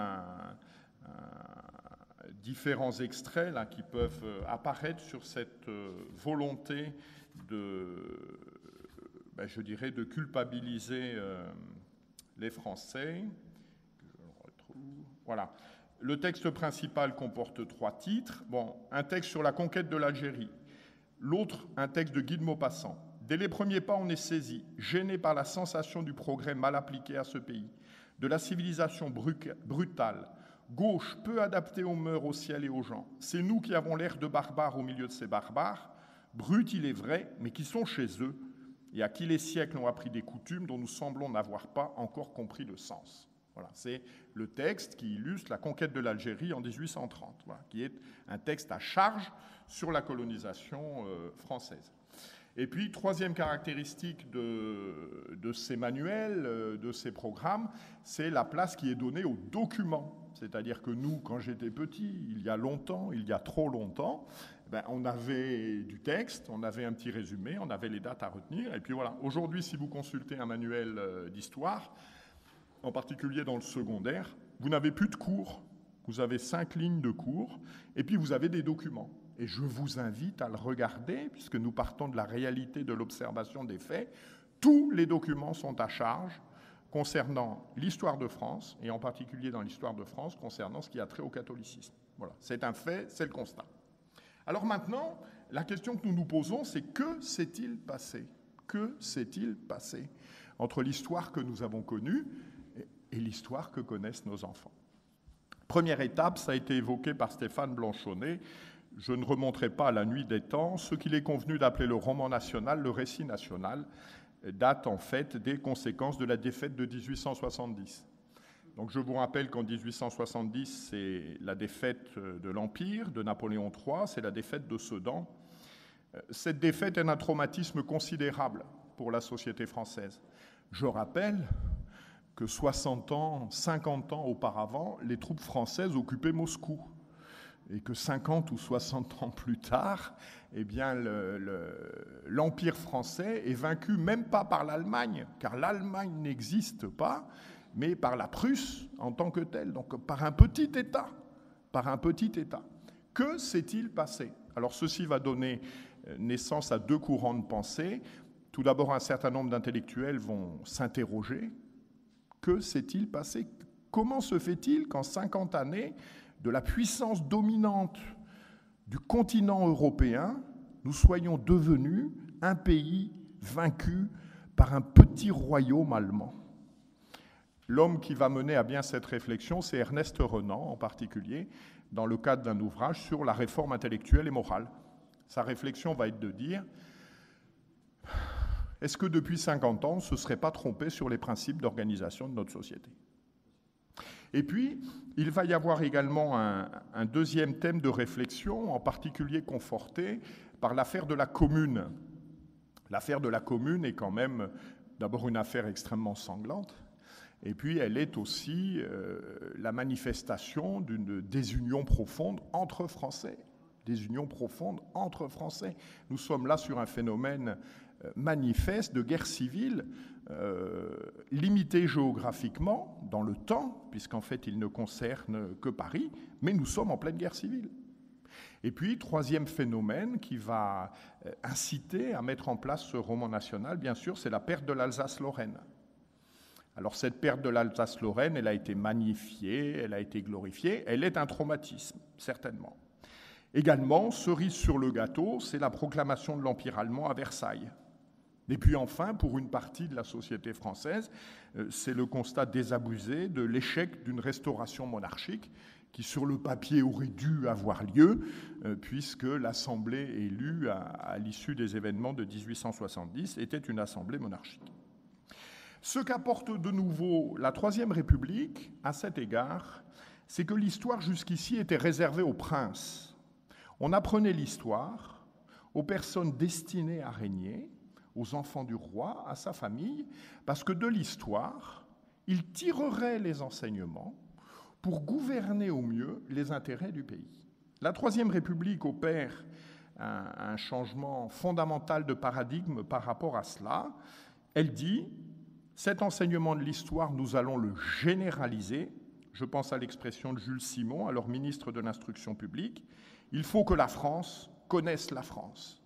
S2: différents extraits là, qui peuvent apparaître sur cette volonté je dirais, de culpabiliser les Français. Voilà. Le texte principal comporte 3 titres. Bon, un texte sur la conquête de l'Algérie. L'autre, un texte de Guy de Maupassant. Dès les premiers pas, on est saisi, gêné par la sensation du progrès mal appliqué à ce pays, de la civilisation brutale, gauche, peu adaptée aux mœurs, au ciel et aux gens. C'est nous qui avons l'air de barbares au milieu de ces barbares, bruts, il est vrai, mais qui sont chez eux, et à qui les siècles ont appris des coutumes dont nous semblons n'avoir pas encore compris le sens. Voilà, c'est le texte qui illustre la conquête de l'Algérie en 1830, voilà, qui est un texte à charge sur la colonisation française. Et puis, troisième caractéristique de ces manuels, de ces programmes, c'est la place qui est donnée aux documents. C'est-à-dire que nous, quand j'étais petit, il y a longtemps, il y a trop longtemps, on avait du texte, on avait un petit résumé, on avait les dates à retenir. Et puis voilà, aujourd'hui, si vous consultez un manuel d'histoire, en particulier dans le secondaire, vous n'avez plus de cours. Vous avez 5 lignes de cours, et puis vous avez des documents. Et je vous invite à le regarder, puisque nous partons de la réalité de l'observation des faits. Tous les documents sont à charge concernant l'histoire de France, et en particulier dans l'histoire de France, concernant ce qui a trait au catholicisme. Voilà, c'est un fait, c'est le constat. Alors maintenant, la question que nous nous posons, c'est que s'est-il passé ? Que s'est-il passé entre l'histoire que nous avons connue et l'histoire que connaissent nos enfants ? Première étape, ça a été évoqué par Stéphane Blanchonnet. Je ne remonterai pas à la nuit des temps. Ce qu'il est convenu d'appeler le roman national, le récit national, date en fait des conséquences de la défaite de 1870. Donc je vous rappelle qu'en 1870, c'est la défaite de l'Empire, de Napoléon III, c'est la défaite de Sedan. Cette défaite est un traumatisme considérable pour la société française. Je rappelle que 60 ans, 50 ans auparavant, les troupes françaises occupaient Moscou. Et que 50 ou 60 ans plus tard, eh bien, l'Empire français est vaincu même pas par l'Allemagne, car l'Allemagne n'existe pas, mais par la Prusse en tant que telle, donc par un petit État. Par un petit État. Que s'est-il passé ? Alors ceci va donner naissance à 2 courants de pensée. Tout d'abord, un certain nombre d'intellectuels vont s'interroger. Que s'est-il passé ? Comment se fait-il qu'en 50 années, de la puissance dominante du continent européen, nous soyons devenus un pays vaincu par un petit royaume allemand ? L'homme qui va mener à bien cette réflexion, c'est Ernest Renan, en particulier, dans le cadre d'un ouvrage sur la réforme intellectuelle et morale. Sa réflexion va être de dire, est-ce que depuis 50 ans, on ne se serait pas trompé sur les principes d'organisation de notre société ? Et puis, il va y avoir également un deuxième thème de réflexion, en particulier conforté par l'affaire de la Commune. L'affaire de la Commune est quand même d'abord une affaire extrêmement sanglante, et puis elle est aussi la manifestation d'une désunion profonde entre Français. Désunion profonde entre Français. Nous sommes là sur un phénomène manifeste de guerre civile, limité géographiquement dans le temps, puisqu'en fait il ne concerne que Paris, mais nous sommes en pleine guerre civile. Et puis, troisième phénomène qui va inciter à mettre en place ce roman national, bien sûr, c'est la perte de l'Alsace-Lorraine. Alors cette perte de l'Alsace-Lorraine, elle a été magnifiée, elle a été glorifiée, elle est un traumatisme, certainement. Également, cerise sur le gâteau, c'est la proclamation de l'Empire allemand à Versailles. Et puis enfin, pour une partie de la société française, c'est le constat désabusé de l'échec d'une restauration monarchique qui, sur le papier, aurait dû avoir lieu, puisque l'Assemblée élue à l'issue des événements de 1870 était une Assemblée monarchique. Ce qu'apporte de nouveau la Troisième République, à cet égard, c'est que l'histoire jusqu'ici était réservée aux princes. On apprenait l'histoire aux personnes destinées à régner, aux enfants du roi, à sa famille, parce que de l'histoire, ils tireraient les enseignements pour gouverner au mieux les intérêts du pays. La Troisième République opère un changement fondamental de paradigme par rapport à cela. Elle dit, cet enseignement de l'histoire, nous allons le généraliser. Je pense à l'expression de Jules Simon, alors ministre de l'Instruction publique. Il faut que la France connaisse la France.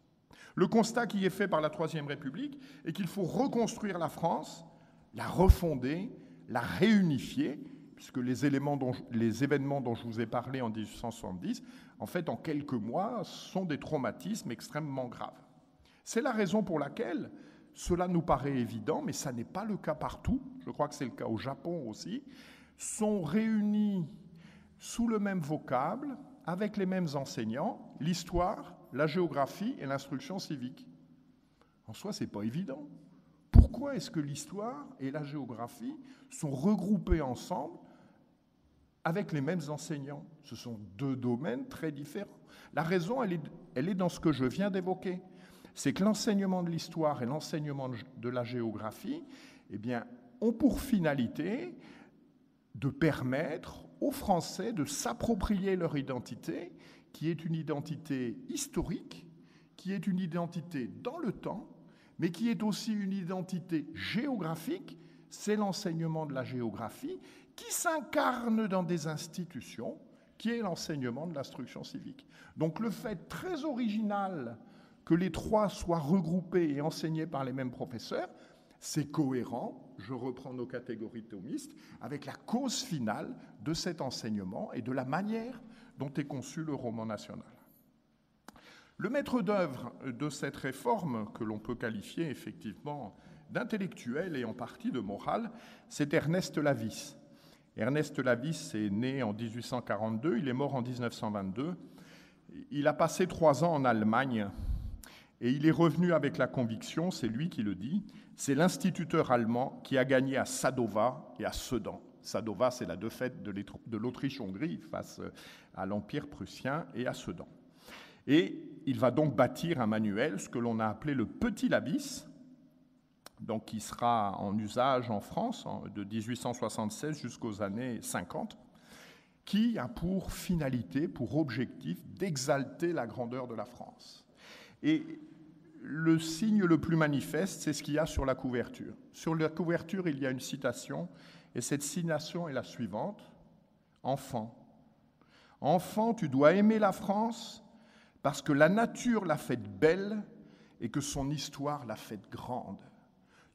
S2: Le constat qui est fait par la Troisième République est qu'il faut reconstruire la France, la refonder, la réunifier, puisque les événements dont je vous ai parlé en 1870, en fait, en quelques mois, sont des traumatismes extrêmement graves. C'est la raison pour laquelle cela nous paraît évident, mais ça n'est pas le cas partout, je crois que c'est le cas au Japon aussi, sont réunis sous le même vocable, avec les mêmes enseignants, l'histoire, la géographie et l'instruction civique. En soi, ce n'est pas évident. Pourquoi est-ce que l'histoire et la géographie sont regroupés ensemble avec les mêmes enseignants? Ce sont deux domaines très différents. La raison, elle est dans ce que je viens d'évoquer. C'est que l'enseignement de l'histoire et l'enseignement de la géographie, eh bien, ont pour finalité de permettre aux Français de s'approprier leur identité, qui est une identité historique, qui est une identité dans le temps, mais qui est aussi une identité géographique. C'est l'enseignement de la géographie qui s'incarne dans des institutions, qui est l'enseignement de l'instruction civique. Donc le fait très original que les trois soient regroupés et enseignés par les mêmes professeurs, c'est cohérent, je reprends nos catégories thomistes, avec la cause finale de cet enseignement et de la manière dont est conçu le roman national. Le maître d'œuvre de cette réforme, que l'on peut qualifier effectivement d'intellectuelle et en partie de morale, c'est Ernest Lavis. Ernest Lavis est né en 1842, il est mort en 1922. Il a passé 3 ans en Allemagne et il est revenu avec la conviction, c'est lui qui le dit, c'est l'instituteur allemand qui a gagné à Sadova et à Sedan. Sadova, c'est la défaite de l'Autriche-Hongrie face à l'Empire prussien et à Sedan. Et il va donc bâtir un manuel, ce que l'on a appelé le Petit Lavis, donc qui sera en usage en France de 1876 jusqu'aux années 50, qui a pour finalité, pour objectif, d'exalter la grandeur de la France. Et le signe le plus manifeste, c'est ce qu'il y a sur la couverture. Sur la couverture, il y a une citation, et cette citation est la suivante. « Enfant, enfant, tu dois aimer la France parce que la nature l'a faite belle et que son histoire l'a faite grande.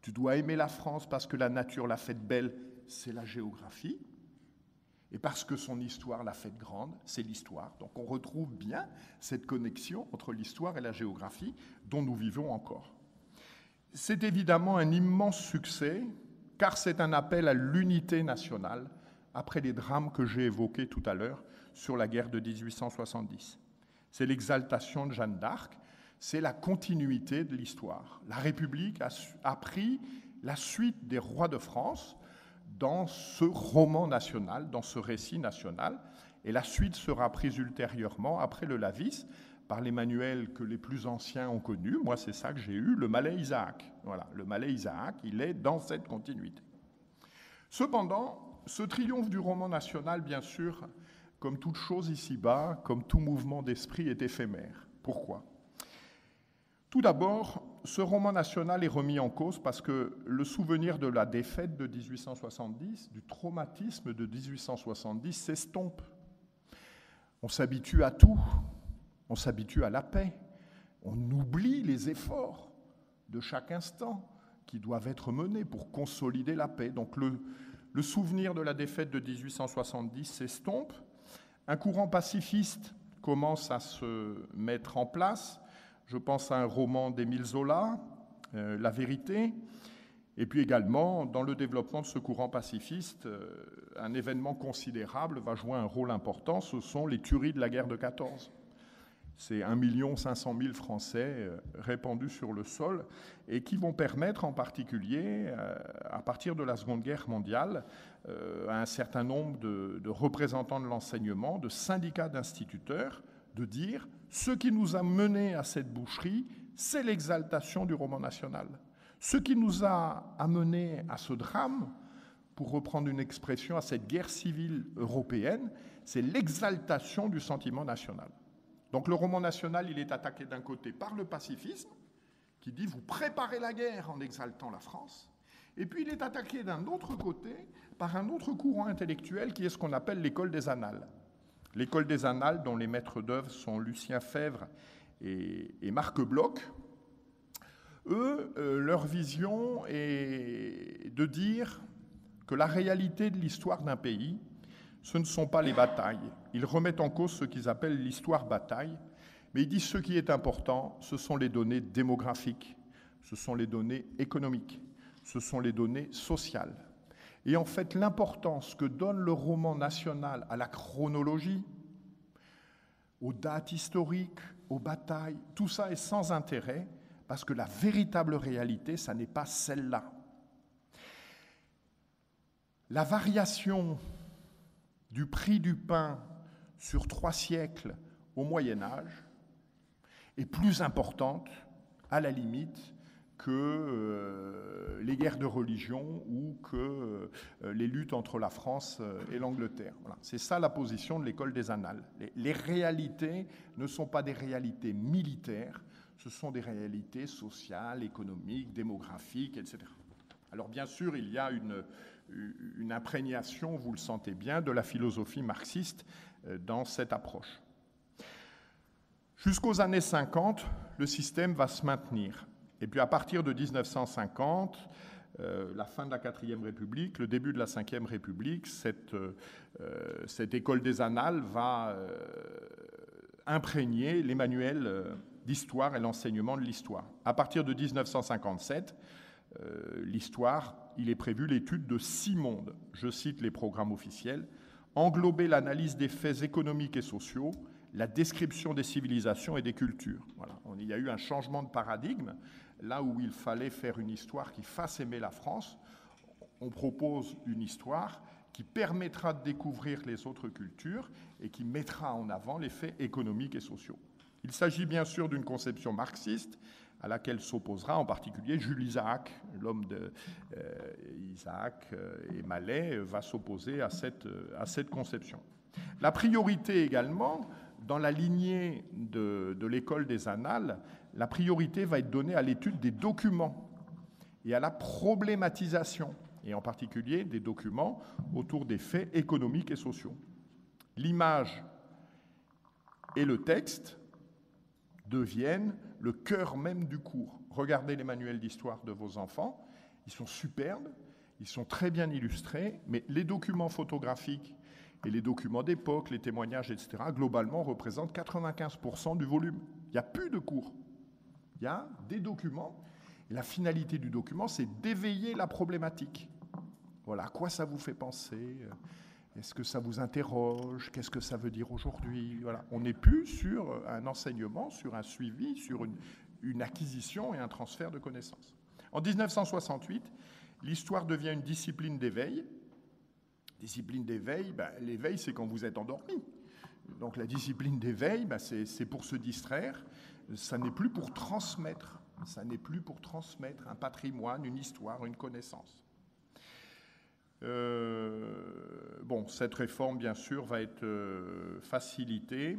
S2: Tu dois aimer la France parce que la nature l'a faite belle, c'est la géographie, et parce que son histoire l'a faite grande, c'est l'histoire. » Donc on retrouve bien cette connexion entre l'histoire et la géographie dont nous vivons encore. C'est évidemment un immense succès, car c'est un appel à l'unité nationale après les drames que j'ai évoqués tout à l'heure sur la guerre de 1870. C'est l'exaltation de Jeanne d'Arc, c'est la continuité de l'histoire. La République a pris la suite des rois de France dans ce roman national, dans ce récit national, et la suite sera prise ultérieurement, après le Lavis, par les manuels que les plus anciens ont connus. Moi, c'est ça que j'ai eu, le Malais Isaac. Voilà, le Malais Isaac, il est dans cette continuité. Cependant, ce triomphe du roman national, bien sûr, comme toute chose ici-bas, comme tout mouvement d'esprit, est éphémère. Pourquoi ? Tout d'abord, ce roman national est remis en cause parce que le souvenir de la défaite de 1870, du traumatisme de 1870 s'estompe. On s'habitue à tout, on s'habitue à la paix, on oublie les efforts de chaque instant qui doivent être menés pour consolider la paix. Donc le souvenir de la défaite de 1870 s'estompe, un courant pacifiste commence à se mettre en place. Je pense à un roman d'Émile Zola, La Vérité, et puis également, dans le développement de ce courant pacifiste, un événement considérable va jouer un rôle important, ce sont les tueries de la guerre de 14. C'est 1 500 000 Français répandus sur le sol et qui vont permettre en particulier, à partir de la Seconde Guerre mondiale, à un certain nombre de représentants de l'enseignement, de syndicats d'instituteurs, de dire « ce qui nous a menés à cette boucherie, c'est l'exaltation du roman national. Ce qui nous a amenés à ce drame, pour reprendre une expression, à cette guerre civile européenne, c'est l'exaltation du sentiment national. Donc le roman national, il est attaqué d'un côté par le pacifisme, qui dit « vous préparez la guerre en exaltant la France », et puis il est attaqué d'un autre côté par un autre courant intellectuel qui est ce qu'on appelle l'école des Annales. L'école des Annales, dont les maîtres d'œuvre sont Lucien Febvre et Marc Bloch, eux, leur vision est de dire que la réalité de l'histoire d'un pays, ce ne sont pas les batailles. Ils remettent en cause ce qu'ils appellent l'histoire-bataille, mais ils disent ce qui est important, ce sont les données démographiques, ce sont les données économiques, ce sont les données sociales. Et en fait, l'importance que donne le roman national à la chronologie, aux dates historiques, aux batailles, tout ça est sans intérêt, parce que la véritable réalité, ça n'est pas celle-là. La variation du prix du pain sur 3 siècles au Moyen-Âge est plus importante, à la limite, que les guerres de religion ou que les luttes entre la France et l'Angleterre. Voilà. C'est ça la position de l'école des Annales. Les réalités ne sont pas des réalités militaires, ce sont des réalités sociales, économiques, démographiques, etc. Alors bien sûr, il y a une imprégnation, vous le sentez bien, de la philosophie marxiste dans cette approche. Jusqu'aux années 50, le système va se maintenir. Et puis à partir de 1950, la fin de la 4e République, le début de la 5e République, cette école des Annales va imprégner les manuels d'histoire et l'enseignement de l'histoire. À partir de 1957, l'histoire, il est prévu l'étude de 6 mondes, je cite les programmes officiels, englober l'analyse des faits économiques et sociaux, la description des civilisations et des cultures. Voilà. Il y a eu un changement de paradigme. Là où il fallait faire une histoire qui fasse aimer la France, on propose une histoire qui permettra de découvrir les autres cultures et qui mettra en avant les faits économiques et sociaux. Il s'agit bien sûr d'une conception marxiste à laquelle s'opposera en particulier Jules Isaac, l'homme de Isaac et Mallet va s'opposer à cette conception. La priorité également, dans la lignée de l'école des Annales, la priorité va être donnée à l'étude des documents et à la problématisation, et en particulier des documents autour des faits économiques et sociaux. L'image et le texte deviennent le cœur même du cours. Regardez les manuels d'histoire de vos enfants, ils sont superbes, ils sont très bien illustrés, mais les documents photographiques et les documents d'époque, les témoignages, etc., globalement représentent 95% du volume. Il n'y a plus de cours. Il y a des documents. La finalité du document, c'est d'éveiller la problématique. Voilà, à quoi ça vous fait penser ? Est-ce que ça vous interroge ? Qu'est-ce que ça veut dire aujourd'hui ? Voilà. On n'est plus sur un enseignement, sur un suivi, sur une acquisition et un transfert de connaissances. En 1968, l'histoire devient une discipline d'éveil. Discipline d'éveil, l'éveil, c'est quand vous êtes endormi. Donc la discipline d'éveil, c'est pour se distraire. Ça n'est plus pour transmettre. Ça n'est plus pour transmettre un patrimoine, une histoire, une connaissance. Cette réforme, bien sûr, va être facilitée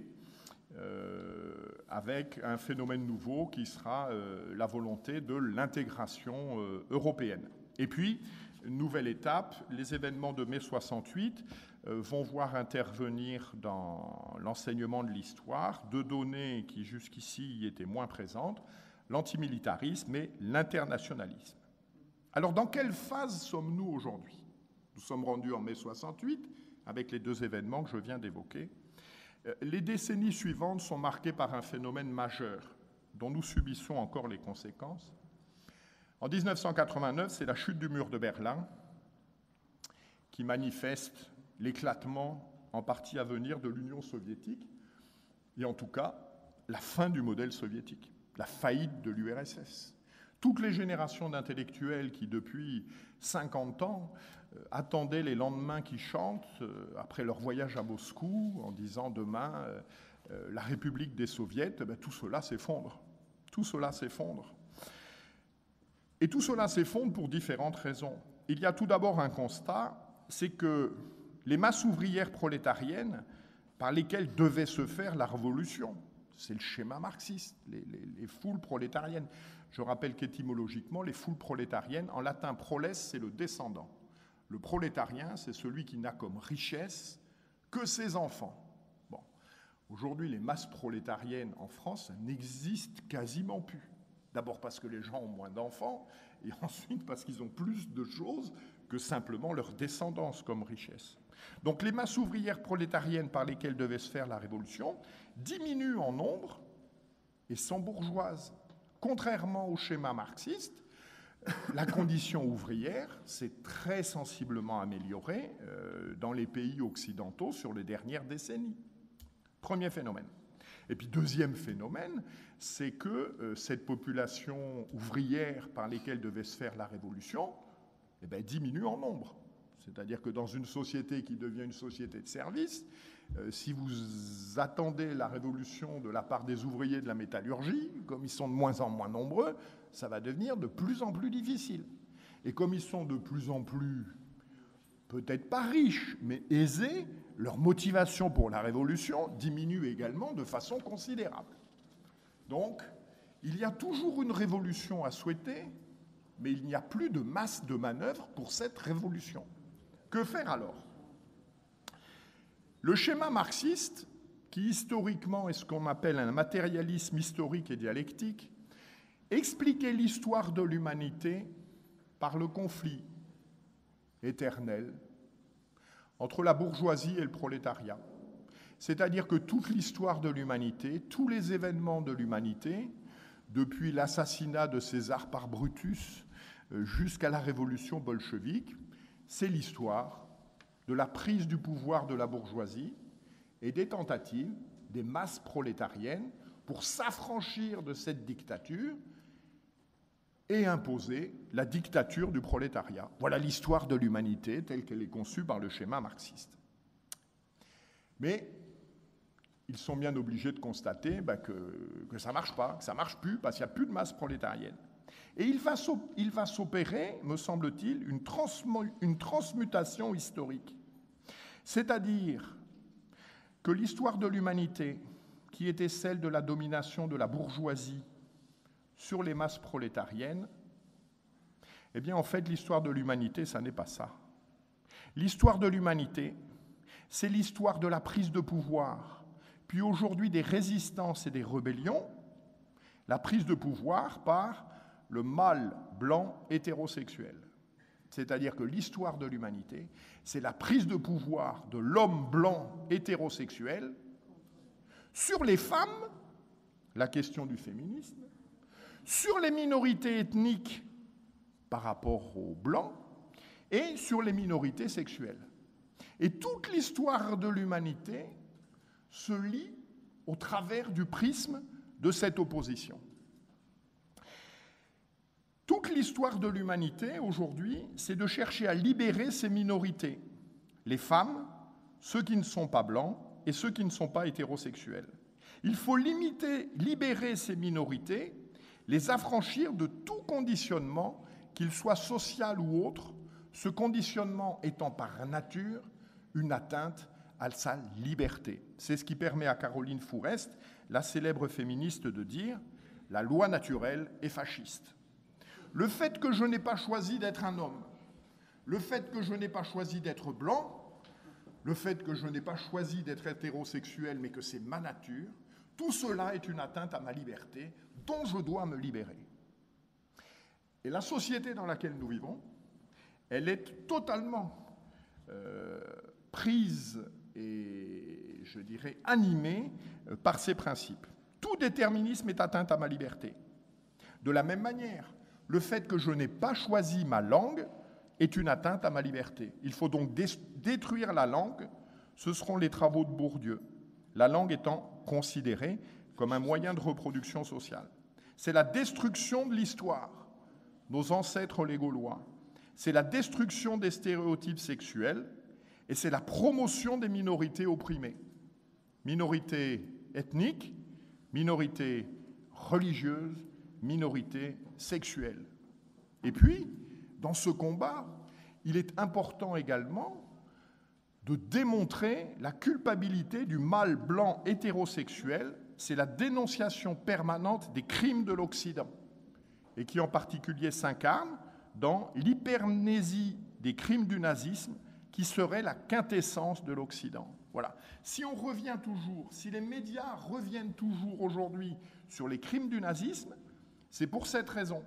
S2: avec un phénomène nouveau qui sera la volonté de l'intégration européenne. Et puis, nouvelle étape, les événements de mai 68 vont voir intervenir dans l'enseignement de l'histoire 2 données qui jusqu'ici étaient moins présentes, l'antimilitarisme et l'internationalisme. Alors, dans quelle phase sommes-nous aujourd'hui ? Nous sommes rendus en mai 68 avec les 2 événements que je viens d'évoquer. Les décennies suivantes sont marquées par un phénomène majeur dont nous subissons encore les conséquences. En 1989, c'est la chute du mur de Berlin qui manifeste l'éclatement en partie à venir de l'Union soviétique et en tout cas la fin du modèle soviétique, la faillite de l'URSS. Toutes les générations d'intellectuels qui, depuis 50 ans, attendaient les lendemains qui chantent après leur voyage à Moscou en disant demain la République des Soviets, tout cela s'effondre. Tout cela s'effondre. Et tout cela s'effondre pour différentes raisons. il y a tout d'abord un constat, c'est que les masses ouvrières prolétariennes par lesquelles devait se faire la révolution, c'est le schéma marxiste, les foules prolétariennes. Je rappelle qu'étymologiquement, les foules prolétariennes, en latin, proles, c'est le descendant. Le prolétarien, c'est celui qui n'a comme richesse que ses enfants. Bon. Aujourd'hui, les masses prolétariennes en France n'existent quasiment plus. D'abord parce que les gens ont moins d'enfants, et ensuite parce qu'ils ont plus de choses que simplement leur descendance comme richesse. Donc les masses ouvrières prolétariennes par lesquelles devait se faire la révolution diminuent en nombre et sont bourgeoises. Contrairement au schéma marxiste, la condition ouvrière s'est très sensiblement améliorée dans les pays occidentaux sur les dernières décennies. Premier phénomène. Et puis deuxième phénomène, c'est que cette population ouvrière par lesquelles devait se faire la révolution diminue en nombre. C'est-à-dire que dans une société qui devient une société de services, si vous attendez la révolution de la part des ouvriers de la métallurgie, comme ils sont de moins en moins nombreux, ça va devenir de plus en plus difficile. Et comme ils sont de plus en plus, peut-être pas riches, mais aisés, leur motivation pour la révolution diminue également de façon considérable. Donc, il y a toujours une révolution à souhaiter, mais il n'y a plus de masse de manœuvre pour cette révolution. Que faire alors ? Le schéma marxiste, qui historiquement est ce qu'on appelle un matérialisme historique et dialectique, expliquait l'histoire de l'humanité par le conflit éternel entre la bourgeoisie et le prolétariat. C'est-à-dire que toute l'histoire de l'humanité, tous les événements de l'humanité, depuis l'assassinat de César par Brutus jusqu'à la révolution bolchevique, c'est l'histoire de la prise du pouvoir de la bourgeoisie et des tentatives des masses prolétariennes pour s'affranchir de cette dictature et imposer la dictature du prolétariat. Voilà l'histoire de l'humanité telle qu'elle est conçue par le schéma marxiste. Mais ils sont bien obligés de constater que ça ne marche pas, que ça ne marche plus, parce qu'il n'y a plus de masse prolétarienne. Et il va s'opérer, me semble-t-il, une transmutation historique. C'est-à-dire que l'histoire de l'humanité, qui était celle de la domination de la bourgeoisie sur les masses prolétariennes, eh bien, en fait, l'histoire de l'humanité, ça n'est pas ça. L'histoire de l'humanité, c'est l'histoire de la prise de pouvoir, puis aujourd'hui des résistances et des rébellions, la prise de pouvoir par le mâle blanc hétérosexuel. C'est-à-dire que l'histoire de l'humanité, c'est la prise de pouvoir de l'homme blanc hétérosexuel sur les femmes, la question du féminisme, sur les minorités ethniques par rapport aux blancs et sur les minorités sexuelles. Et toute l'histoire de l'humanité se lit au travers du prisme de cette opposition. Toute l'histoire de l'humanité, aujourd'hui, c'est de chercher à libérer ces minorités, les femmes, ceux qui ne sont pas blancs et ceux qui ne sont pas hétérosexuels. Il faut libérer ces minorités, les affranchir de tout conditionnement, qu'il soit social ou autre, ce conditionnement étant par nature une atteinte à sa liberté. C'est ce qui permet à Caroline Fourest, la célèbre féministe, de dire « La loi naturelle est fasciste ». Le fait que je n'ai pas choisi d'être un homme, le fait que je n'ai pas choisi d'être blanc, le fait que je n'ai pas choisi d'être hétérosexuel, mais que c'est ma nature, tout cela est une atteinte à ma liberté dont je dois me libérer. Et la société dans laquelle nous vivons, elle est totalement prise et, je dirais, animée par ces principes. Tout déterminisme est atteinte à ma liberté. De la même manière, le fait que je n'ai pas choisi ma langue est une atteinte à ma liberté. Il faut donc détruire la langue. Ce seront les travaux de Bourdieu. La langue étant considérée comme un moyen de reproduction sociale. C'est la destruction de l'histoire, nos ancêtres les Gaulois. C'est la destruction des stéréotypes sexuels et c'est la promotion des minorités opprimées. Minorités ethniques, minorités religieuses, minorités sexuelles. Et puis, dans ce combat, il est important également de démontrer la culpabilité du mâle blanc hétérosexuel. C'est la dénonciation permanente des crimes de l'Occident, et qui en particulier s'incarne dans l'hypermnésie des crimes du nazisme, qui serait la quintessence de l'Occident. Voilà. Si on revient toujours, si les médias reviennent toujours aujourd'hui sur les crimes du nazisme, c'est pour cette raison.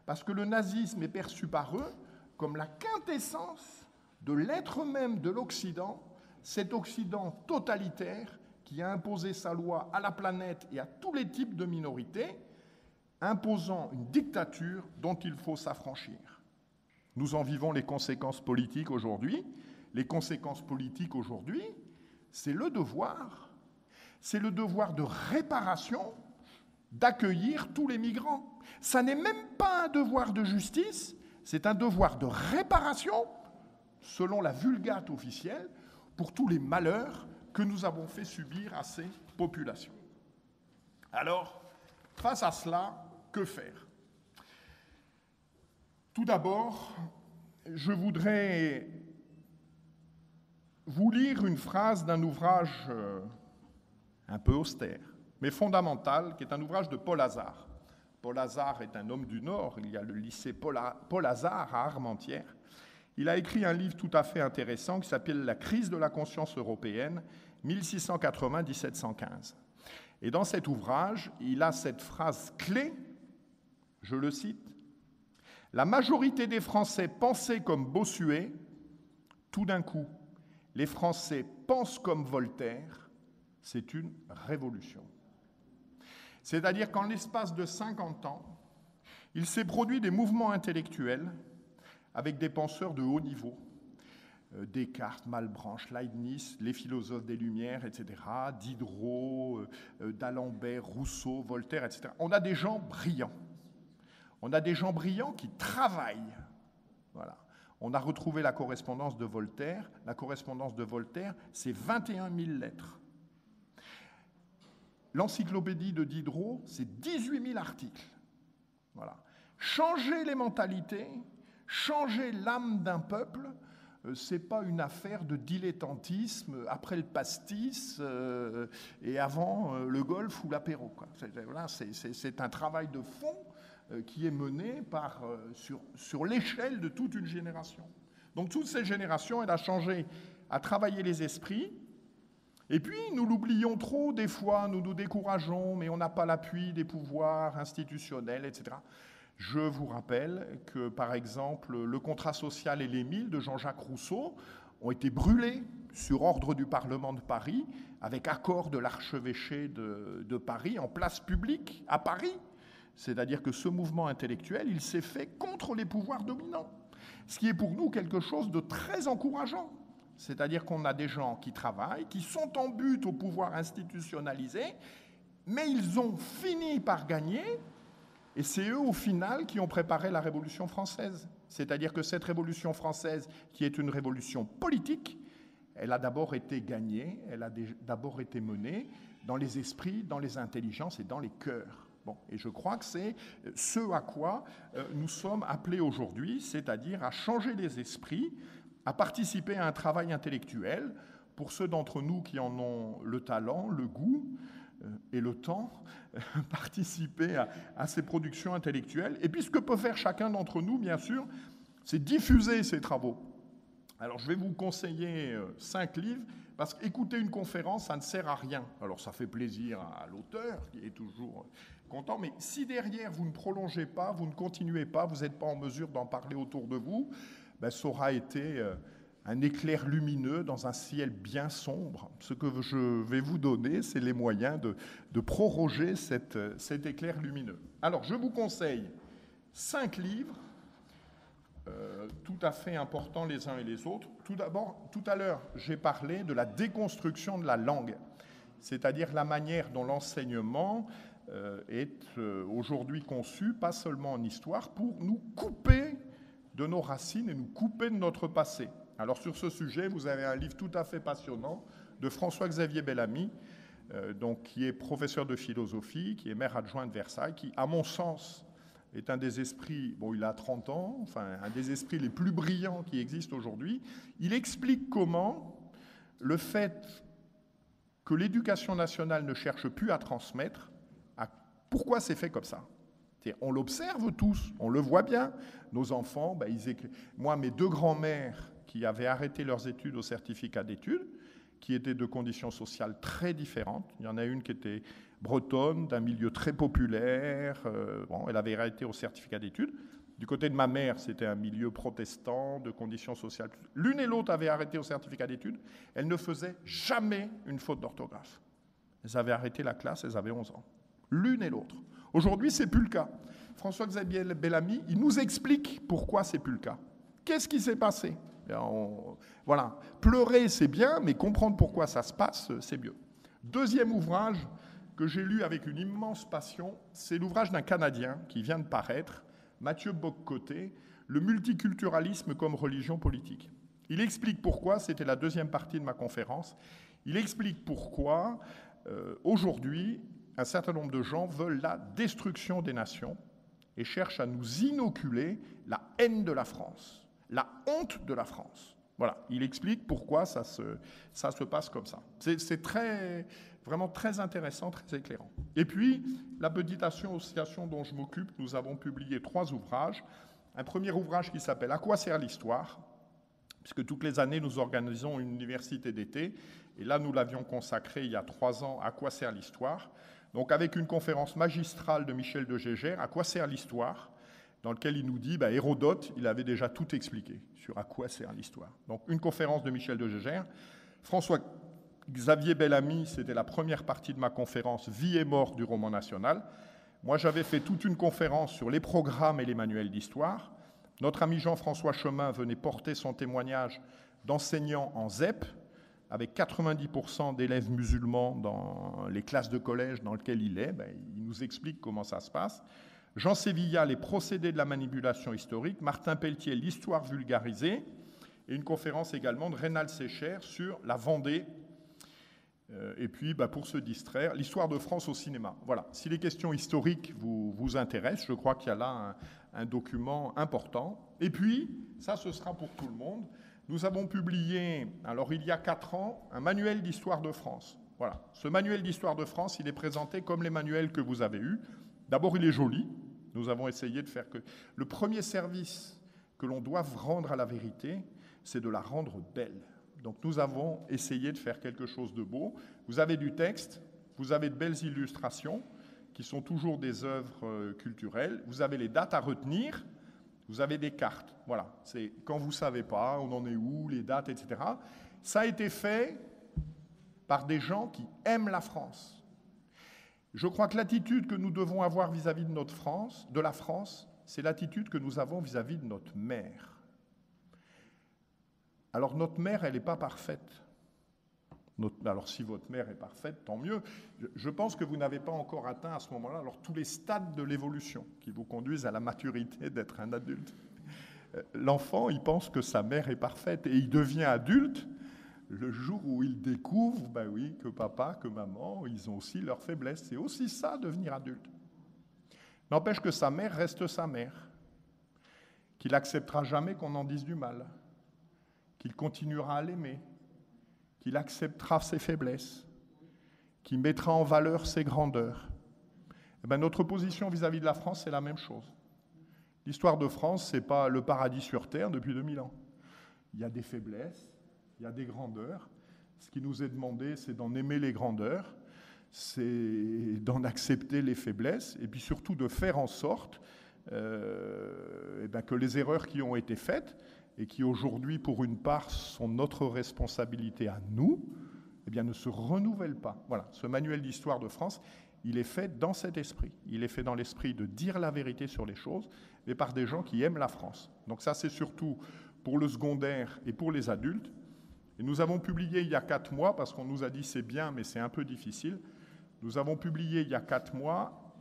S2: Parce que le nazisme est perçu par eux comme la quintessence de l'être même de l'Occident, cet Occident totalitaire qui a imposé sa loi à la planète et à tous les types de minorités, imposant une dictature dont il faut s'affranchir. Nous en vivons les conséquences politiques aujourd'hui. Les conséquences politiques aujourd'hui, c'est le devoir de réparation, d'accueillir tous les migrants. Ça n'est même pas un devoir de justice, c'est un devoir de réparation, selon la Vulgate officielle, pour tous les malheurs que nous avons fait subir à ces populations. Alors, face à cela, que faire ? Tout d'abord, je voudrais vous lire une phrase d'un ouvrage un peu austère, mais fondamental, qui est un ouvrage de Paul Hazard. Paul Hazard est un homme du Nord, il y a le lycée Paul Hazard à Armentières. Il a écrit un livre tout à fait intéressant qui s'appelle « La crise de la conscience européenne, 1680-1715 ». Et dans cet ouvrage, il a cette phrase clé, je le cite, « La majorité des Français pensaient comme Bossuet, tout d'un coup, les Français pensent comme Voltaire, c'est une révolution. » C'est-à-dire qu'en l'espace de 50 ans, il s'est produit des mouvements intellectuels avec des penseurs de haut niveau, Descartes, Malebranche, Leibniz, les philosophes des Lumières, etc., Diderot, d'Alembert, Rousseau, Voltaire, etc. On a des gens brillants. On a des gens brillants qui travaillent. Voilà. On a retrouvé la correspondance de Voltaire. La correspondance de Voltaire, c'est 21 000 lettres. L'encyclopédie de Diderot, c'est 18 000 articles. Voilà. Changer les mentalités, changer l'âme d'un peuple, ce n'est pas une affaire de dilettantisme après le pastis et avant le golf ou l'apéro. C'est un travail de fond qui est mené sur l'échelle de toute une génération. Donc toute cette génération, elle a changé, a travaillé les esprits. Et puis, nous l'oublions trop, des fois, nous nous décourageons, mais on n'a pas l'appui des pouvoirs institutionnels, etc. Je vous rappelle que, par exemple, le contrat social et l'Émile de Jean-Jacques Rousseau ont été brûlés sur ordre du Parlement de Paris, avec accord de l'archevêché de Paris, en place publique, à Paris. C'est-à-dire que ce mouvement intellectuel, il s'est fait contre les pouvoirs dominants, ce qui est pour nous quelque chose de très encourageant. C'est-à-dire qu'on a des gens qui travaillent, qui sont en but au pouvoir institutionnalisé, mais ils ont fini par gagner, et c'est eux, au final, qui ont préparé la Révolution française. C'est-à-dire que cette Révolution française, qui est une révolution politique, elle a d'abord été gagnée, elle a d'abord été menée dans les esprits, dans les intelligences et dans les cœurs. Bon, et je crois que c'est ce à quoi nous sommes appelés aujourd'hui, c'est-à-dire à changer les esprits, à participer à un travail intellectuel, pour ceux d'entre nous qui en ont le talent, le goût et le temps, participer à ces productions intellectuelles. Et puis ce que peut faire chacun d'entre nous, bien sûr, c'est diffuser ces travaux. Alors je vais vous conseiller 5 livres, parce qu'écouter une conférence, ça ne sert à rien. Alors ça fait plaisir à l'auteur, qui est toujours content, mais si derrière vous ne prolongez pas, vous ne continuez pas, vous n'êtes pas en mesure d'en parler autour de vous, ben, ça aura été un éclair lumineux dans un ciel bien sombre. Ce que je vais vous donner, c'est les moyens de proroger cet éclair lumineux. Alors, je vous conseille 5 livres, tout à fait importants les uns et les autres. Tout d'abord, tout à l'heure, j'ai parlé de la déconstruction de la langue, c'est-à-dire la manière dont l'enseignement est aujourd'hui conçu, pas seulement en histoire, pour nous couper de nos racines et nous couper de notre passé. Alors sur ce sujet, vous avez un livre tout à fait passionnant de François-Xavier Bellamy, qui est professeur de philosophie, qui est maire adjoint de Versailles, qui, à mon sens, est un des esprits, bon, il a 30 ans, enfin, un des esprits les plus brillants qui existent aujourd'hui. Il explique comment le fait que l'éducation nationale ne cherche plus à transmettre, pourquoi c'est fait comme ça. On l'observe tous, on le voit bien. Nos enfants, moi, mes 2 grands-mères qui avaient arrêté leurs études au certificat d'études, qui étaient de conditions sociales très différentes. Il y en a une qui était bretonne, d'un milieu très populaire. Elle avait arrêté au certificat d'études. Du côté de ma mère, c'était un milieu protestant, de conditions sociales. L'une et l'autre avaient arrêté au certificat d'études. Elles ne faisaient jamais une faute d'orthographe. Elles avaient arrêté la classe, elles avaient 11 ans. L'une et l'autre. Aujourd'hui, ce n'est plus le cas. François-Xavier Bellamy, il nous explique pourquoi ce n'est plus le cas. Qu'est-ce qui s'est passé ? Voilà. Pleurer, c'est bien, mais comprendre pourquoi ça se passe, c'est mieux. Deuxième ouvrage que j'ai lu avec une immense passion, c'est l'ouvrage d'un Canadien qui vient de paraître, Mathieu Bock-Côté, « Le multiculturalisme comme religion politique ». Il explique pourquoi, c'était la deuxième partie de ma conférence, il explique pourquoi, aujourd'hui, un certain nombre de gens veulent la destruction des nations et cherchent à nous inoculer la haine de la France, la honte de la France. Voilà, il explique pourquoi ça se passe comme ça. C'est vraiment très intéressant, très éclairant. Et puis, la petite association dont je m'occupe, nous avons publié 3 ouvrages. Un premier ouvrage qui s'appelle « À quoi sert l'histoire ?» puisque toutes les années, nous organisons une université d'été. Et là, nous l'avions consacré il y a 3 ans, « À quoi sert l'histoire ?» Donc, avec une conférence magistrale de Michel de Gégère, « À quoi sert l'histoire ?» dans lequel il nous dit, Hérodote, il avait déjà tout expliqué sur à quoi sert l'histoire. Donc, une conférence de Michel de Gégère. François-Xavier Bellamy, c'était la première partie de ma conférence « Vie et mort du roman national ». Moi, j'avais fait toute une conférence sur les programmes et les manuels d'histoire. Notre ami Jean-François Chemin venait porter son témoignage d'enseignant en ZEP, avec 90% d'élèves musulmans dans les classes de collège dans lesquelles il est. Il nous explique comment ça se passe. Jean Sévilla, les procédés de la manipulation historique. Martin Pelletier, l'histoire vulgarisée. Et une conférence également de Rénal Sécher sur la Vendée. Et puis, pour se distraire, l'histoire de France au cinéma. Voilà. Si les questions historiques vous intéressent, je crois qu'il y a là un document important. Et puis, ça, ce sera pour tout le monde. Nous avons publié, alors il y a 4 ans, un manuel d'histoire de France. Voilà. Ce manuel d'histoire de France, il est présenté comme les manuels que vous avez eus. D'abord, il est joli. Nous avons essayé de faire que... Le premier service que l'on doit rendre à la vérité, c'est de la rendre belle. Donc, nous avons essayé de faire quelque chose de beau. Vous avez du texte, vous avez de belles illustrations, qui sont toujours des œuvres culturelles. Vous avez les dates à retenir, vous avez des cartes. Voilà, c'est quand vous ne savez pas, on en est où, les dates, etc. Ça a été fait par des gens qui aiment la France. Je crois que l'attitude que nous devons avoir vis-à-vis de la France, c'est l'attitude que nous avons vis-à-vis de notre mère. Alors, notre mère, elle n'est pas parfaite. Alors, si votre mère est parfaite, tant mieux. Je pense que vous n'avez pas encore atteint à ce moment-là tous les stades de l'évolution qui vous conduisent à la maturité d'être un adulte. L'enfant, il pense que sa mère est parfaite et il devient adulte le jour où il découvre, que papa, que maman, ils ont aussi leurs faiblesses. C'est aussi ça, devenir adulte. N'empêche que sa mère reste sa mère, qu'il n'acceptera jamais qu'on en dise du mal, qu'il continuera à l'aimer, qu'il acceptera ses faiblesses, qu'il mettra en valeur ses grandeurs. Notre position vis-à-vis de la France, c'est la même chose. L'histoire de France, ce n'est pas le paradis sur terre depuis 2000 ans. Il y a des faiblesses, il y a des grandeurs. Ce qui nous est demandé, c'est d'en aimer les grandeurs, c'est d'en accepter les faiblesses, et puis surtout de faire en sorte que les erreurs qui ont été faites, et qui aujourd'hui, pour une part, sont notre responsabilité à nous, ne se renouvellent pas. Voilà, ce manuel d'histoire de France, il est fait dans cet esprit. Il est fait dans l'esprit de dire la vérité sur les choses, mais par des gens qui aiment la France. Donc ça, c'est surtout pour le secondaire et pour les adultes. Et nous avons publié il y a 4 mois, parce qu'on nous a dit c'est bien, mais c'est un peu difficile, nous avons publié il y a 4 mois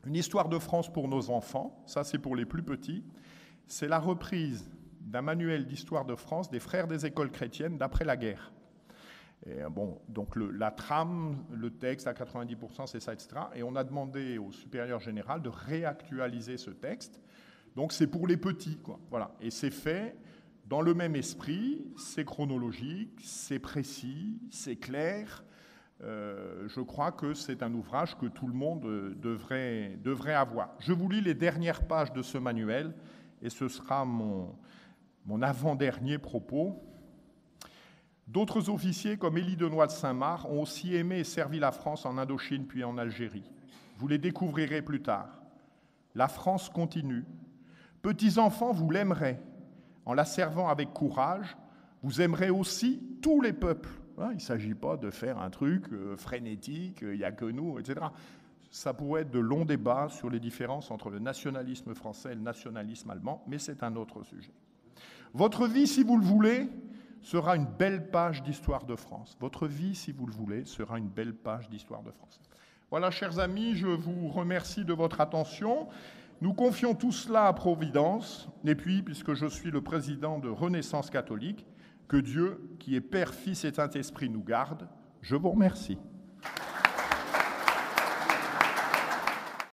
S2: une histoire de France pour nos enfants. Ça, c'est pour les plus petits. C'est la reprise d'un manuel d'histoire de France des frères des écoles chrétiennes d'après la guerre. Et bon, donc la trame, le texte à 90%, c'est ça, etc. Et on a demandé au supérieur général de réactualiser ce texte. Donc c'est pour les petits, quoi. Voilà. Et c'est fait dans le même esprit, c'est chronologique, c'est précis, c'est clair. Je crois que c'est un ouvrage que tout le monde devrait avoir. Je vous lis les dernières pages de ce manuel, et ce sera mon avant-dernier propos. D'autres officiers, comme Élie Denoy de Saint-Marc, ont aussi aimé et servi la France en Indochine puis en Algérie. Vous les découvrirez plus tard. La France continue. Petits-enfants, vous l'aimerez. En la servant avec courage, vous aimerez aussi tous les peuples. Il ne s'agit pas de faire un truc frénétique, il n'y a que nous, etc. Ça pourrait être de longs débats sur les différences entre le nationalisme français et le nationalisme allemand, mais c'est un autre sujet. Votre vie, si vous le voulez, sera une belle page d'histoire de France. Votre vie, si vous le voulez, sera une belle page d'histoire de France. Voilà, chers amis, je vous remercie de votre attention. Nous confions tout cela à Providence, et puis, puisque je suis le président de Renaissance catholique, que Dieu, qui est Père, Fils et Saint-Esprit, nous garde. Je vous remercie.